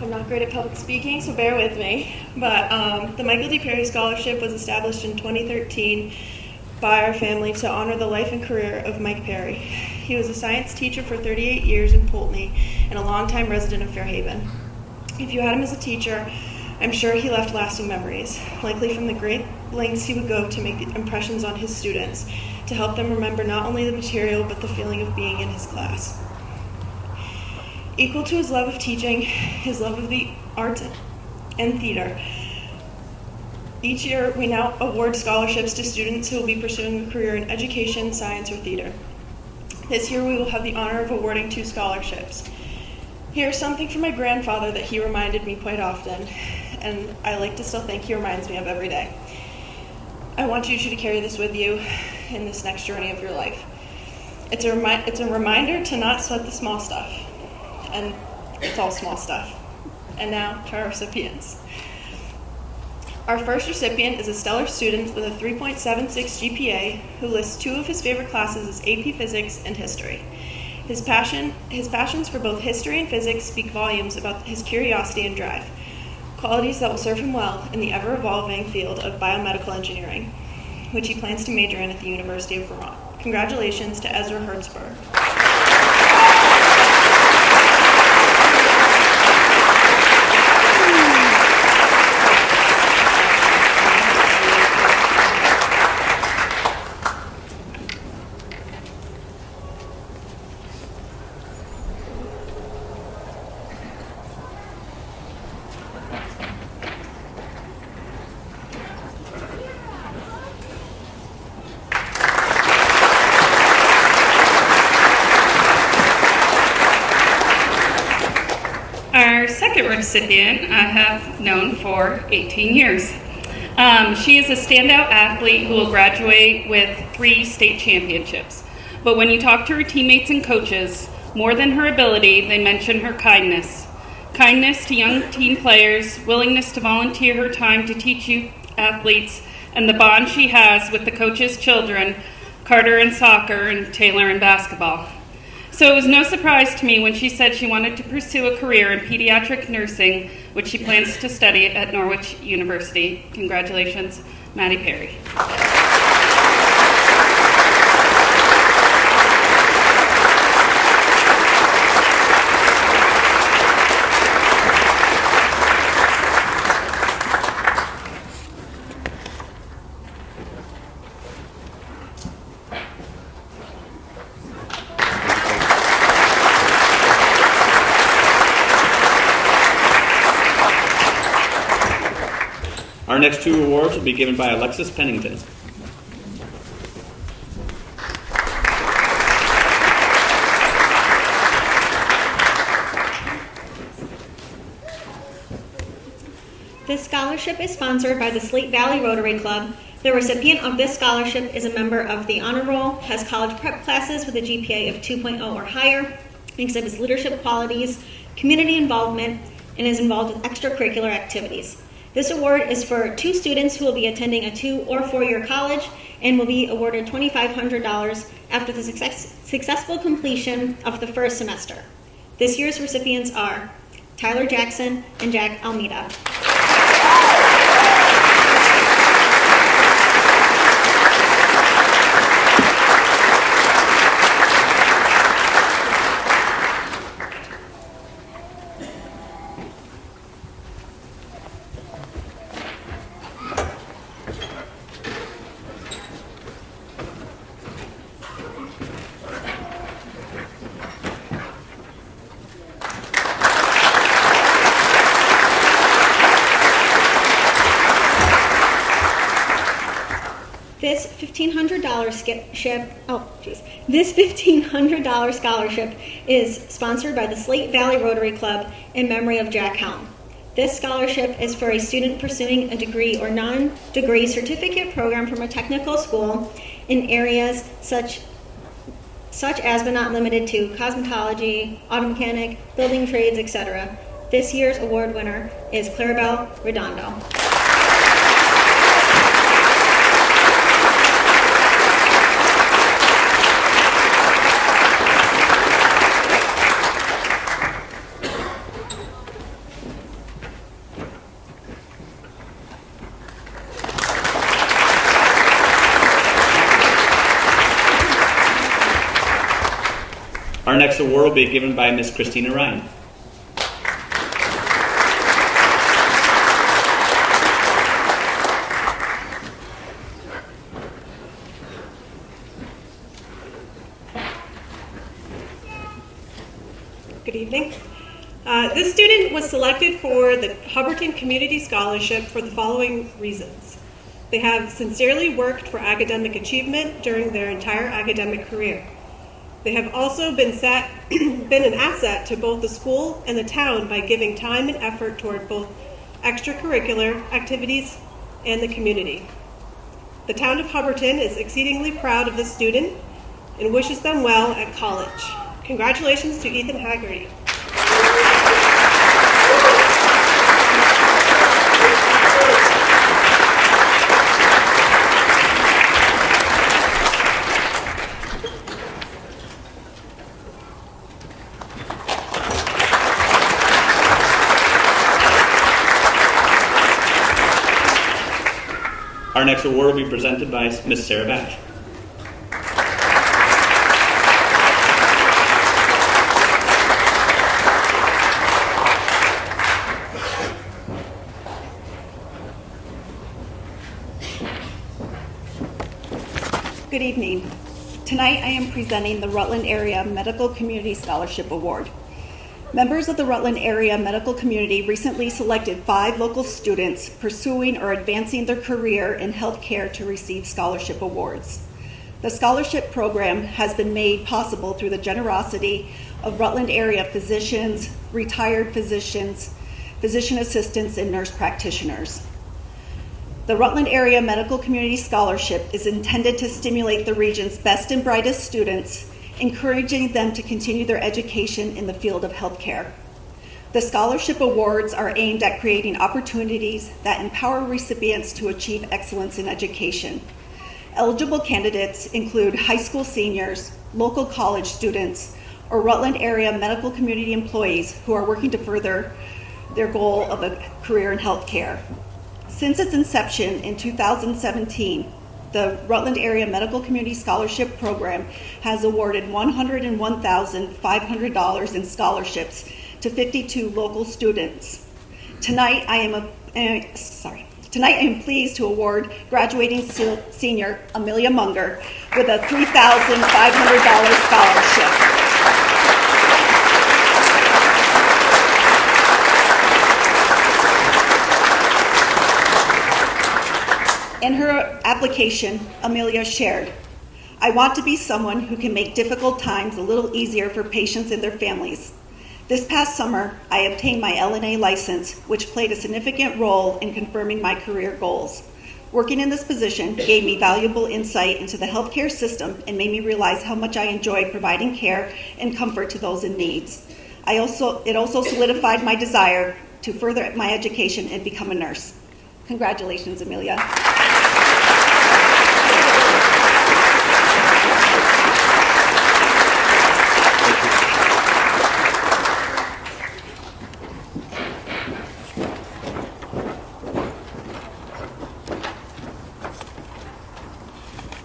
I'm not great at public speaking, so bear with me. But the Michael D. Perry Scholarship was established in 2013 by our family to honor the life and career of Mike Perry. He was a science teacher for 38 years in Poultney and a longtime resident of Fairhaven. If you had him as a teacher, I'm sure he left lasting memories, likely from the great lengths he would go to make impressions on his students, to help them remember not only the material but the feeling of being in his class. Equal to his love of teaching, his love of the arts and theater, each year we now award scholarships to students who will be pursuing a career in education, science, or theater. This year we will have the honor of awarding 2 scholarships. Here's something from my grandfather that he reminded me quite often, and I like to still think he reminds me of every day. I want you to carry this with you in this next journey of your life. It's a reminder to not sweat the small stuff, and it's all small stuff. And now to our recipients. Our first recipient is a stellar student with a 3.76 GPA who lists 2 of his favorite classes as AP Physics and History. His passions for both history and physics speak volumes about his curiosity and drive, qualities that will serve him well in the ever-evolving field of biomedical engineering, which he plans to major in at the University of Vermont. Congratulations to Ezra Hertzberg. Our second recipient I have known for 18 years. She is a standout athlete who will graduate with 3 state championships. But when you talk to her teammates and coaches, more than her ability, they mention her kindness. Kindness to young team players, willingness to volunteer her time to teach youth athletes, and the bond she has with the coaches' children, Carter in soccer and Taylor in basketball. So it was no surprise to me when she said she wanted to pursue a career in pediatric nursing, which she plans to study at Norwich University. Congratulations, Maddie Perry. Our next 2 awards will be given by Alexis Pennington. This scholarship is sponsored by the Slate Valley Rotary Club. The recipient of this scholarship is a member of the Honor Roll, has college prep classes with a GPA of 2.0 or higher, exhibits leadership qualities, community involvement, and is involved with extracurricular activities. This award is for 2 students who will be attending a 2 or 4-year college and will be awarded $2,500 after the successful completion of the first semester. This year's recipients are Tyler Jackson and Jack Almeida. This $1,500 scholarship is sponsored by the Slate Valley Rotary Club in memory of Jack Helm. This scholarship is for a student pursuing a degree or non-degree certificate program from a technical school in areas such as but not limited to cosmetology, auto mechanic, building trades, etc. This year's award winner is Clarabelle Redondo. Our next award will be given by Miss Christina Ryan. Good evening. This student was selected for the Hubbardton Community Scholarship for the following reasons. They have sincerely worked for academic achievement during their entire academic career. They have also been an asset to both the school and the town by giving time and effort toward both extracurricular activities and the community. The town of Hubbardton is exceedingly proud of this student and wishes them well at college. Congratulations to Ethan Haggerty. Our next award will be presented by Miss Sarah Batch. Good evening. Tonight I am presenting the Rutland Area Medical Community Scholarship Award. Members of the Rutland Area Medical Community recently selected 5 local students pursuing or advancing their career in healthcare to receive scholarship awards. The scholarship program has been made possible through the generosity of Rutland area physicians, retired physicians, physician assistants, and nurse practitioners. The Rutland Area Medical Community Scholarship is intended to stimulate the region's best and brightest students, encouraging them to continue their education in the field of healthcare. The scholarship awards are aimed at creating opportunities that empower recipients to achieve excellence in education. Eligible candidates include high school seniors, local college students, or Rutland area medical community employees who are working to further their goal of a career in healthcare. Since its inception in 2017, the Rutland Area Medical Community Scholarship Program has awarded $101,500 in scholarships to 52 local students. Tonight I am pleased to award graduating senior Amelia Munger with a $3,500 scholarship. In her application, Amelia shared, "I want to be someone who can make difficult times a little easier for patients and their families. This past summer, I obtained my LNA license, which played a significant role in confirming my career goals. Working in this position gave me valuable insight into the healthcare system and made me realize how much I enjoy providing care and comfort to those in need. It also solidified my desire to further my education and become a nurse." Congratulations, Amelia.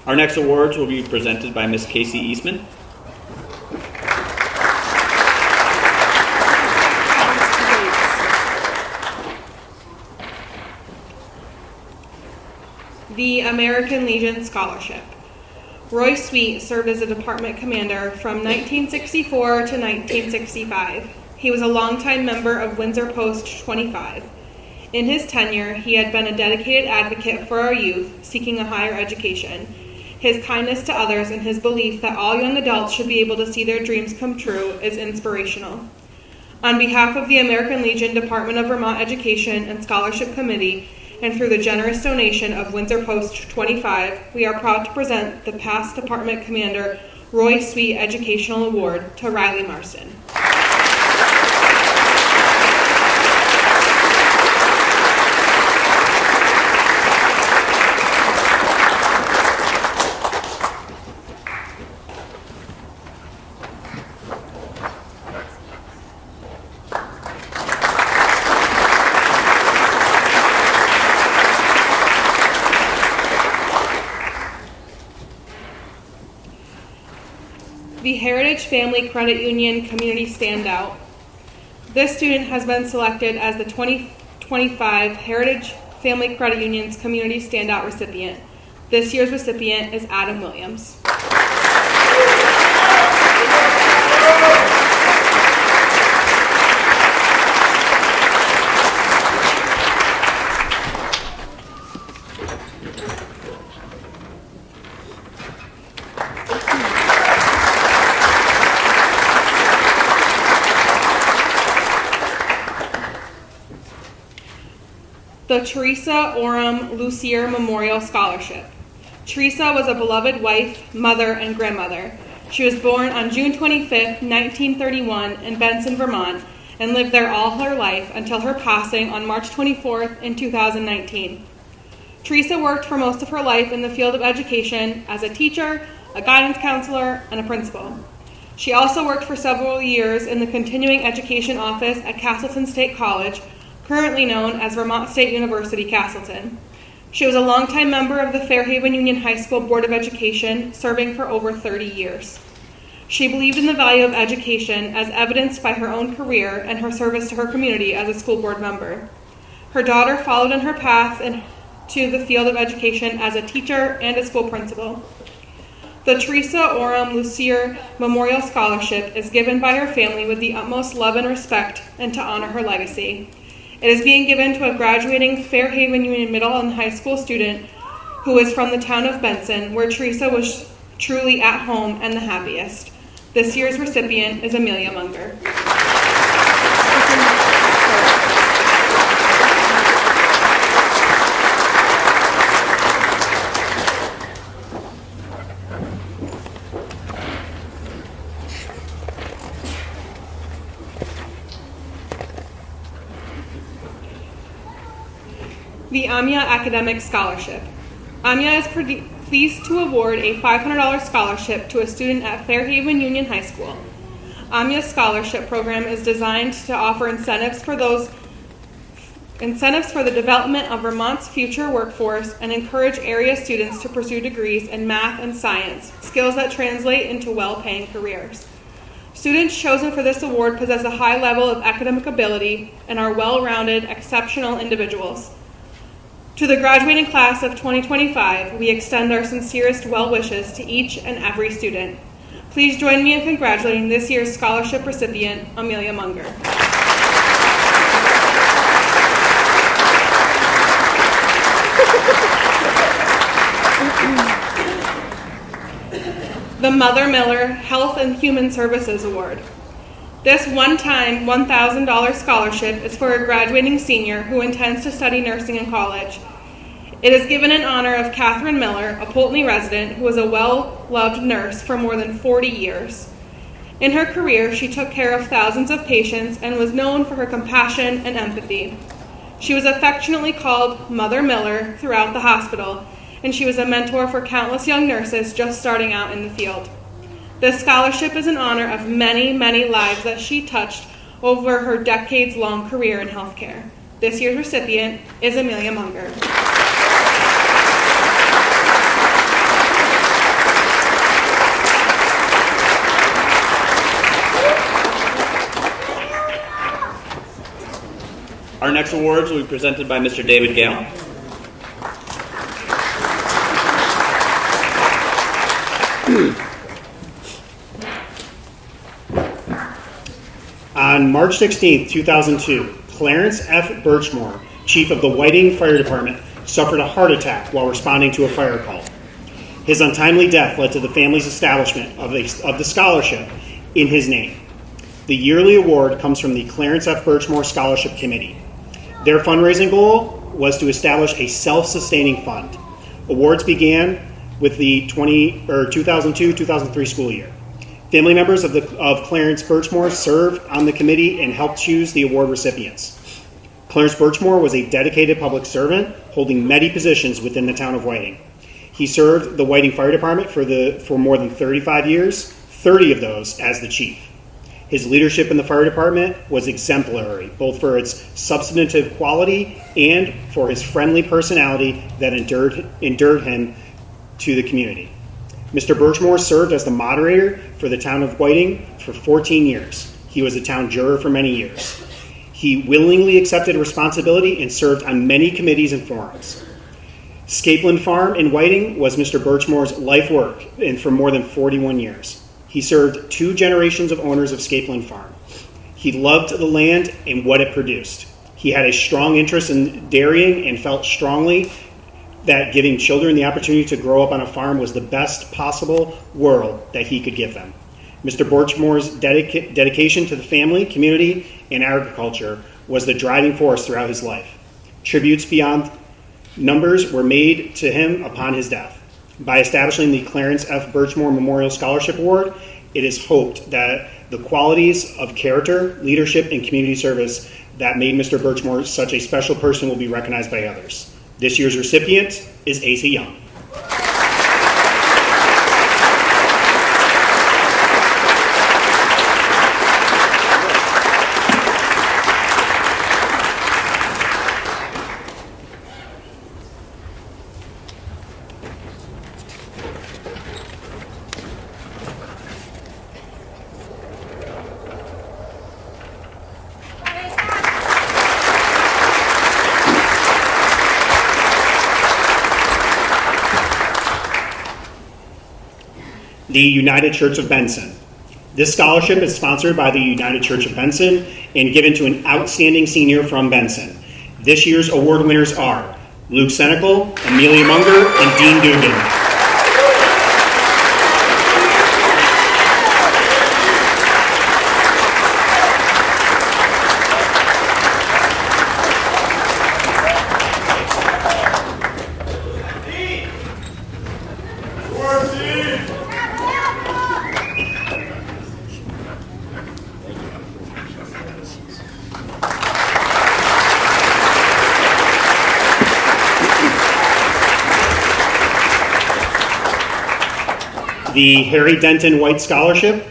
Our next awards will be presented by Miss Casey Eastman. The American Legion Scholarship. Roy Sweet served as a department commander from 1964 to 1965. He was a longtime member of Windsor Post 25. In his tenure, he had been a dedicated advocate for our youth seeking a higher education. His kindness to others and his belief that all young adults should be able to see their dreams come true is inspirational. On behalf of the American Legion Department of Vermont Education and Scholarship Committee, and through the generous donation of Windsor Post 25, we are proud to present the past Department Commander Roy Sweet Educational Award to Riley Marston. The the Heritage Family Credit Union Community Standout. This student has been selected as the 2025 Heritage Family Credit Union's Community Standout recipient. This year's recipient is Adam Williams. The Teresa Oram Lucier Memorial Scholarship. Teresa was a beloved wife, mother, and grandmother. She was born on June 25, 1931 in Benson, Vermont, and lived there all her life until her passing on March 24th in 2019. Teresa worked for most of her life in the field of education as a teacher, a guidance counselor, and a principal. She also worked for several years in the continuing education office at Castleton State College, currently known as Vermont State University, Castleton. She was a longtime member of the Fairhaven Union High School Board of Education, serving for over 30 years. She believed in the value of education as evidenced by her own career and her service to her community as a school board member. Her daughter followed in her path to the field of education as a teacher and a school principal. The Teresa Oram Lucier Memorial Scholarship is given by her family with the utmost love and respect and to honor her legacy. It is being given to a graduating Fairhaven Union Middle and High School student who is from the town of Benson, where Teresa was truly at home and the happiest. This year's recipient is Amelia Munger. The AMIA Academic Scholarship. AMIA is pleased to award a $500 scholarship to a student at Fairhaven Union High School. AMIA's scholarship program is designed to offer incentives for the development of Vermont's future workforce and encourage area students to pursue degrees in math and science, skills that translate into well-paying careers. Students chosen for this award possess a high level of academic ability and are well-rounded, exceptional individuals. To the graduating class of 2025, we extend our sincerest well wishes to each and every student. Please join me in congratulating this year's scholarship recipient, Amelia Munger. The Mother Miller Health and Human Services Award. This one-time $1,000 scholarship is for a graduating senior who intends to study nursing in college. It is given in honor of Catherine Miller, a Poultney resident who was a well-loved nurse for more than 40 years. In her career, she took care of thousands of patients and was known for her compassion and empathy. She was affectionately called Mother Miller throughout the hospital, and she was a mentor for countless young nurses just starting out in the field. This scholarship is in honor of many, many lives that she touched over her decades-long career in healthcare. This year's recipient is Amelia Munger. Our next awards will be presented by Mr. David Gale. On March 16, 2002, Clarence F. Birchmore, chief of the Whiting Fire Department, suffered a heart attack while responding to a fire call. His untimely death led to the family's establishment of the scholarship in his name. The yearly award comes from the Clarence F. Birchmore Scholarship Committee. Their fundraising goal was to establish a self-sustaining fund. Awards began with the 2002-2003 school year. Family members of Clarence Birchmore served on the committee and helped choose the award recipients. Clarence Birchmore was a dedicated public servant, holding many positions within the town of Whiting. He served the Whiting Fire Department for more than 35 years, 30 of those as the chief. His leadership in the fire department was exemplary, both for its substantive quality and for his friendly personality that endeared him to the community. Mr. Birchmore served as the moderator for the town of Whiting for 14 years. He was a town juror for many years. He willingly accepted responsibility and served on many committees and forums. Scapeland Farm in Whiting was Mr. Birchmore's life work, and for more than 41 years. He served 2 generations of owners of Scapeland Farm. He loved the land and what it produced. He had a strong interest in dairying and felt strongly that giving children the opportunity to grow up on a farm was the best possible world that he could give them. Mr. Birchmore's dedication to the family, community, and agriculture was the driving force throughout his life. Tributes beyond numbers were made to him upon his death. By establishing the Clarence F. Birchmore Memorial Scholarship Award, it is hoped that the qualities of character, leadership, and community service that made Mr. Birchmore such a special person will be recognized by others. This year's recipient is Asa Young. The United Church of Benson. This scholarship is sponsored by the United Church of Benson and given to an outstanding senior from Benson. This year's award winners are Luke Senecal, Amelia Munger, and Dean Dugan. The Harry Denton White Scholarship.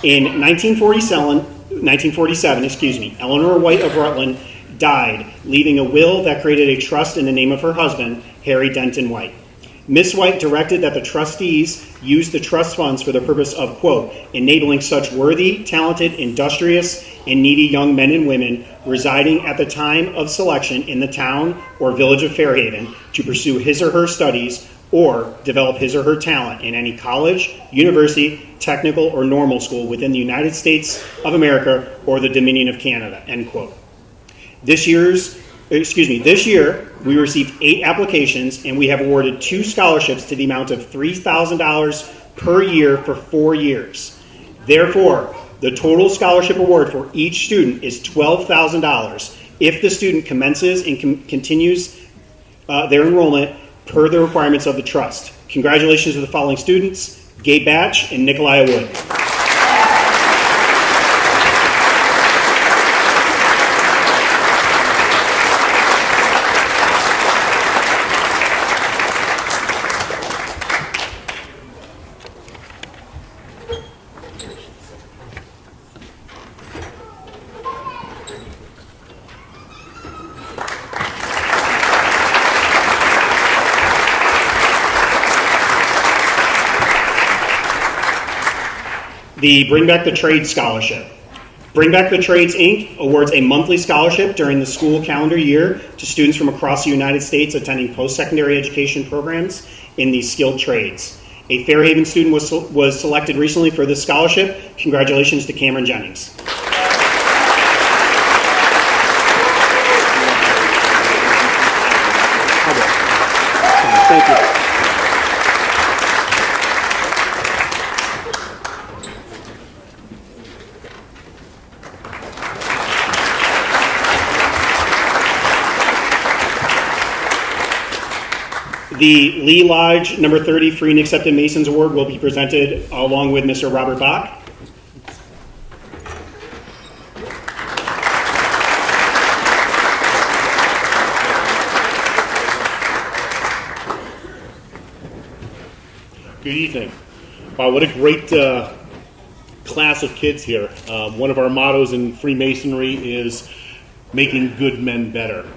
In 1947, Eleanor White of Rutland died, leaving a will that created a trust in the name of her husband, Harry Denton White. Miss White directed that the trustees use the trust funds for the purpose of, quote, enabling such worthy, talented, industrious, and needy young men and women residing at the time of selection in the town or village of Fairhaven to pursue his or her studies or develop his or her talent in any college, university, technical, or normal school within the United States of America or the Dominion of Canada, end quote. This year, we received 8 applications, and we have awarded 2 scholarships to the amount of $3,000 per year for 4 years. Therefore, the total scholarship award for each student is $12,000 if the student commences and continues their enrollment per the requirements of the trust. Congratulations to the following students: Gabe Batch and Nikolai Wood. The Bring Back the Trades Scholarship. Bring Back the Trades, Inc. awards a monthly scholarship during the school calendar year to students from across the United States attending post-secondary education programs in the skilled trades. A Fairhaven student was selected recently for this scholarship. Congratulations to Cameron Jennings. Thank you. The Lee Lodge number 30 Free and Accepted Masons Award will be presented along with Mr. Robert Bach. Good evening. Wow, what a great class of kids here. One of our mottos in Freemasonry is making good men better.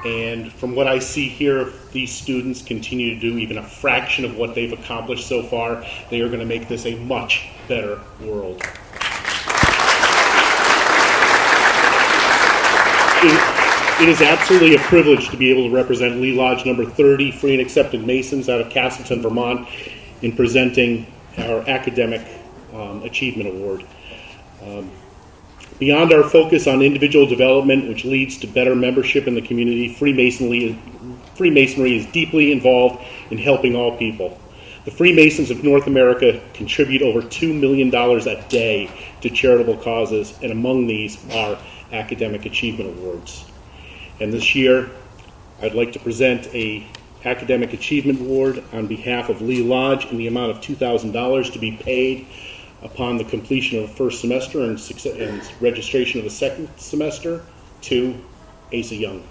And from what I see here, if these students continue to do even a fraction of what they've accomplished so far, they are going to make this a much better world. It is absolutely a privilege to be able to represent Lee Lodge number 30, Free and Accepted Masons out of Castleton, Vermont, in presenting our Academic Achievement Award. Beyond our focus on individual development, which leads to better membership in the community, Freemasonry is deeply involved in helping all people. The Freemasons of North America contribute over $2 million a day to charitable causes, and among these are Academic Achievement Awards. And this year, I'd like to present a Academic Achievement Award on behalf of Lee Lodge in the amount of $2,000 to be paid upon the completion of the first semester and registration of the second semester to Asa Young.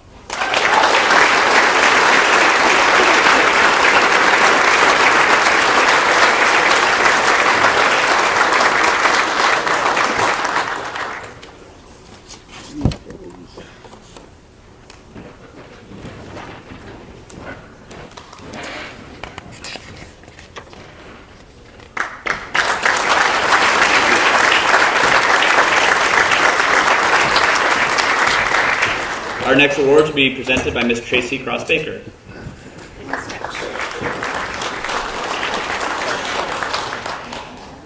Our next award will be presented by Ms. Tracy Cross-Baker.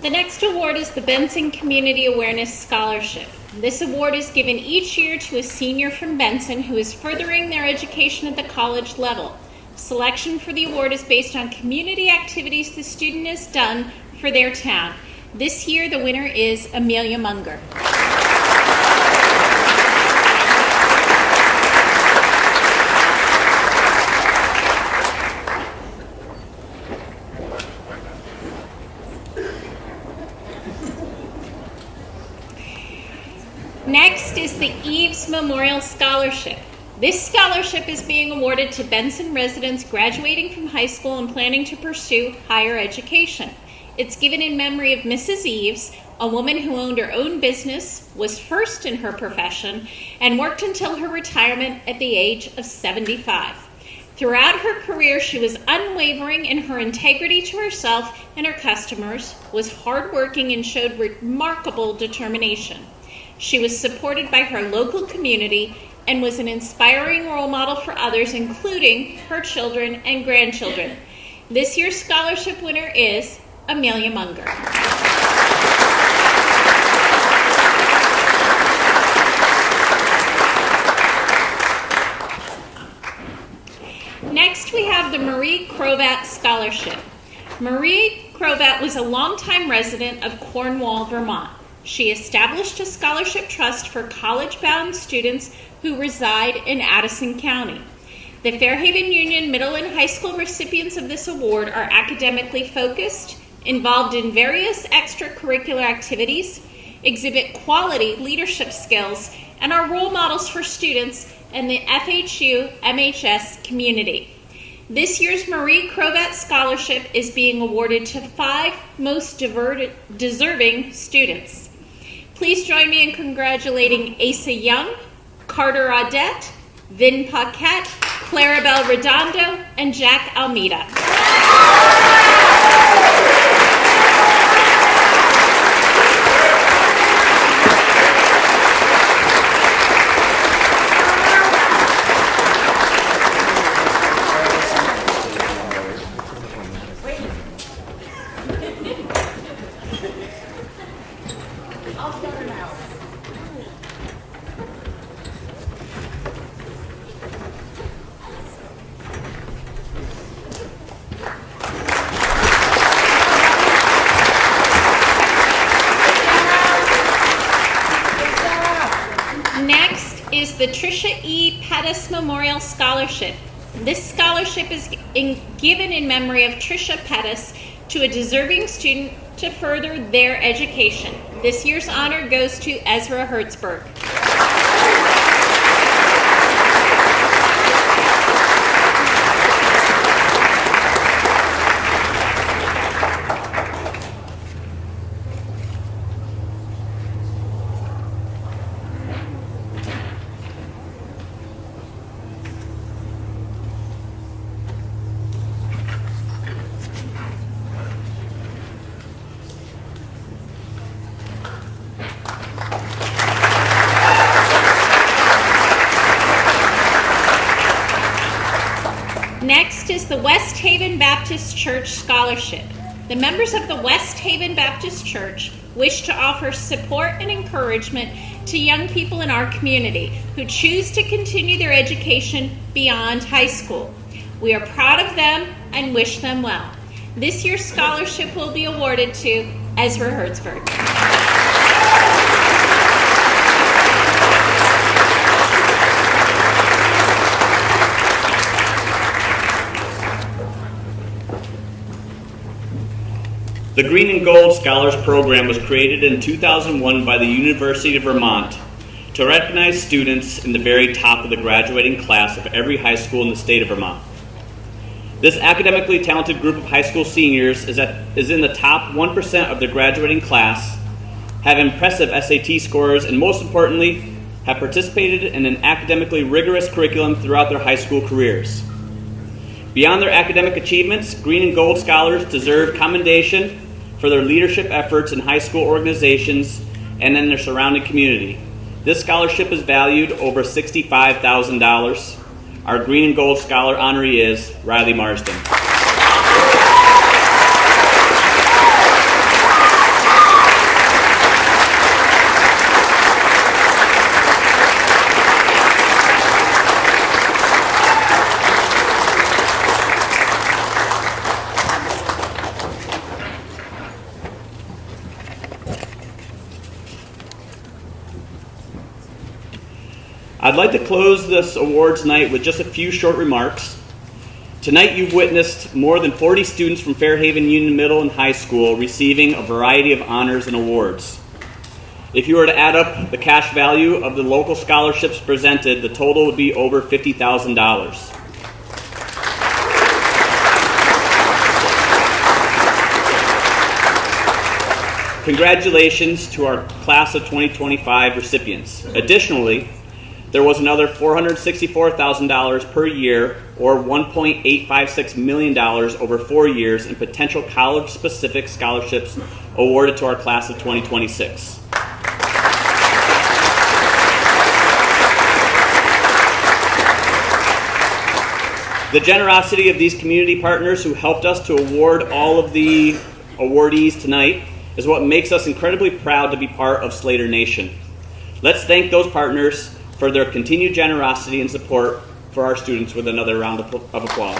The next award is the Benson Community Awareness Scholarship. This award is given each year to a senior from Benson who is furthering their education at the college level. Selection for the award is based on community activities the student has done for their town. This year, the winner is Amelia Munger. Next is the Eves Memorial Scholarship. This scholarship is being awarded to Benson residents graduating from high school and planning to pursue higher education. It's given in memory of Mrs. Eves, a woman who owned her own business, was first in her profession, and worked until her retirement at the age of 75. Throughout her career, she was unwavering in her integrity to herself and her customers, was hardworking, and showed remarkable determination. She was supported by her local community and was an inspiring role model for others, including her children and grandchildren. This year's scholarship winner is Amelia Munger. Next, we have the Marie Crovat Scholarship. Marie Crovat was a longtime resident of Cornwall, Vermont. She established a scholarship trust for college-bound students who reside in Addison County. The Fairhaven Union middle and high school recipients of this award are academically focused, involved in various extracurricular activities, exhibit quality leadership skills, and are role models for students in the FHU-MHS community. This year's Marie Crovat Scholarship is being awarded to 5 most deserving students. Please join me in congratulating Asa Young, Carter Audette, Vin Paquette, Clarabelle Redondo, and Jack Almeida. The Tricia E. Pettis Memorial Scholarship. This scholarship is given in memory of Tricia Pettis to a deserving student to further their education. This year's honor goes to Ezra Hertzberg. is the West Haven Baptist Church Scholarship. The members of the West Haven Baptist Church wish to offer support and encouragement to young people in our community who choose to continue their education beyond high school. We are proud of them and wish them well. This year's scholarship will be awarded to Ezra Hertzberg. The Green and Gold Scholars Program was created in 2001 by the University of Vermont to recognize students in the very top of the graduating class of every high school in the state of Vermont. This academically talented group of high school seniors is in the top 1% of their graduating class, have impressive SAT scores, and most importantly, have participated in an academically rigorous curriculum throughout their high school careers. Beyond their academic achievements, Green and Gold Scholars deserve commendation for their leadership efforts in high school organizations and in their surrounding community. This scholarship is valued over $65,000. Our Green and Gold Scholar honoree is Riley Marsden. I'd like to close this award tonight with just a few short remarks. Tonight you've witnessed more than 40 students from Fairhaven Union Middle and High School receiving a variety of honors and awards. If you were to add up the cash value of the local scholarships presented, the total would be over $50,000. Congratulations to our class of 2025 recipients. Additionally, there was another $464,000 per year, or $1.856 million over 4 years in potential college-specific scholarships awarded to our class of 2026. The generosity of these community partners who helped us to award all of the awardees tonight is what makes us incredibly proud to be part of Slater Nation. Let's thank those partners for their continued generosity and support for our students with another round of applause.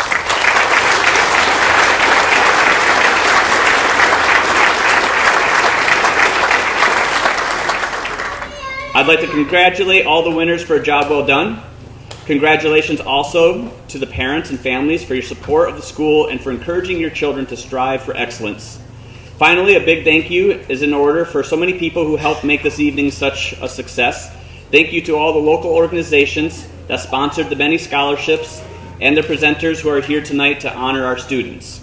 I'd like to congratulate all the winners for a job well done. Congratulations also to the parents and families for your support of the school and for encouraging your children to strive for excellence. Finally, a big thank you is in order for so many people who helped make this evening such a success. Thank you to all the local organizations that sponsored the many scholarships and the presenters who are here tonight to honor our students.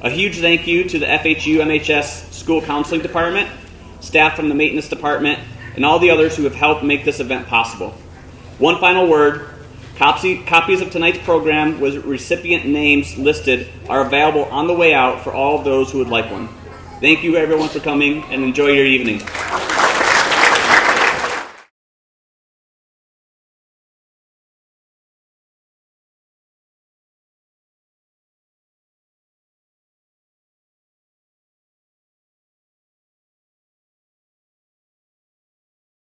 A huge thank you to the FHU NHS School Counseling Department, staff from the Maintenance Department, and all the others who have helped make this event possible. One final word, copies of tonight's program with recipient names listed are available on the way out for all of those who would like one. Thank you everyone for coming and enjoy your evening.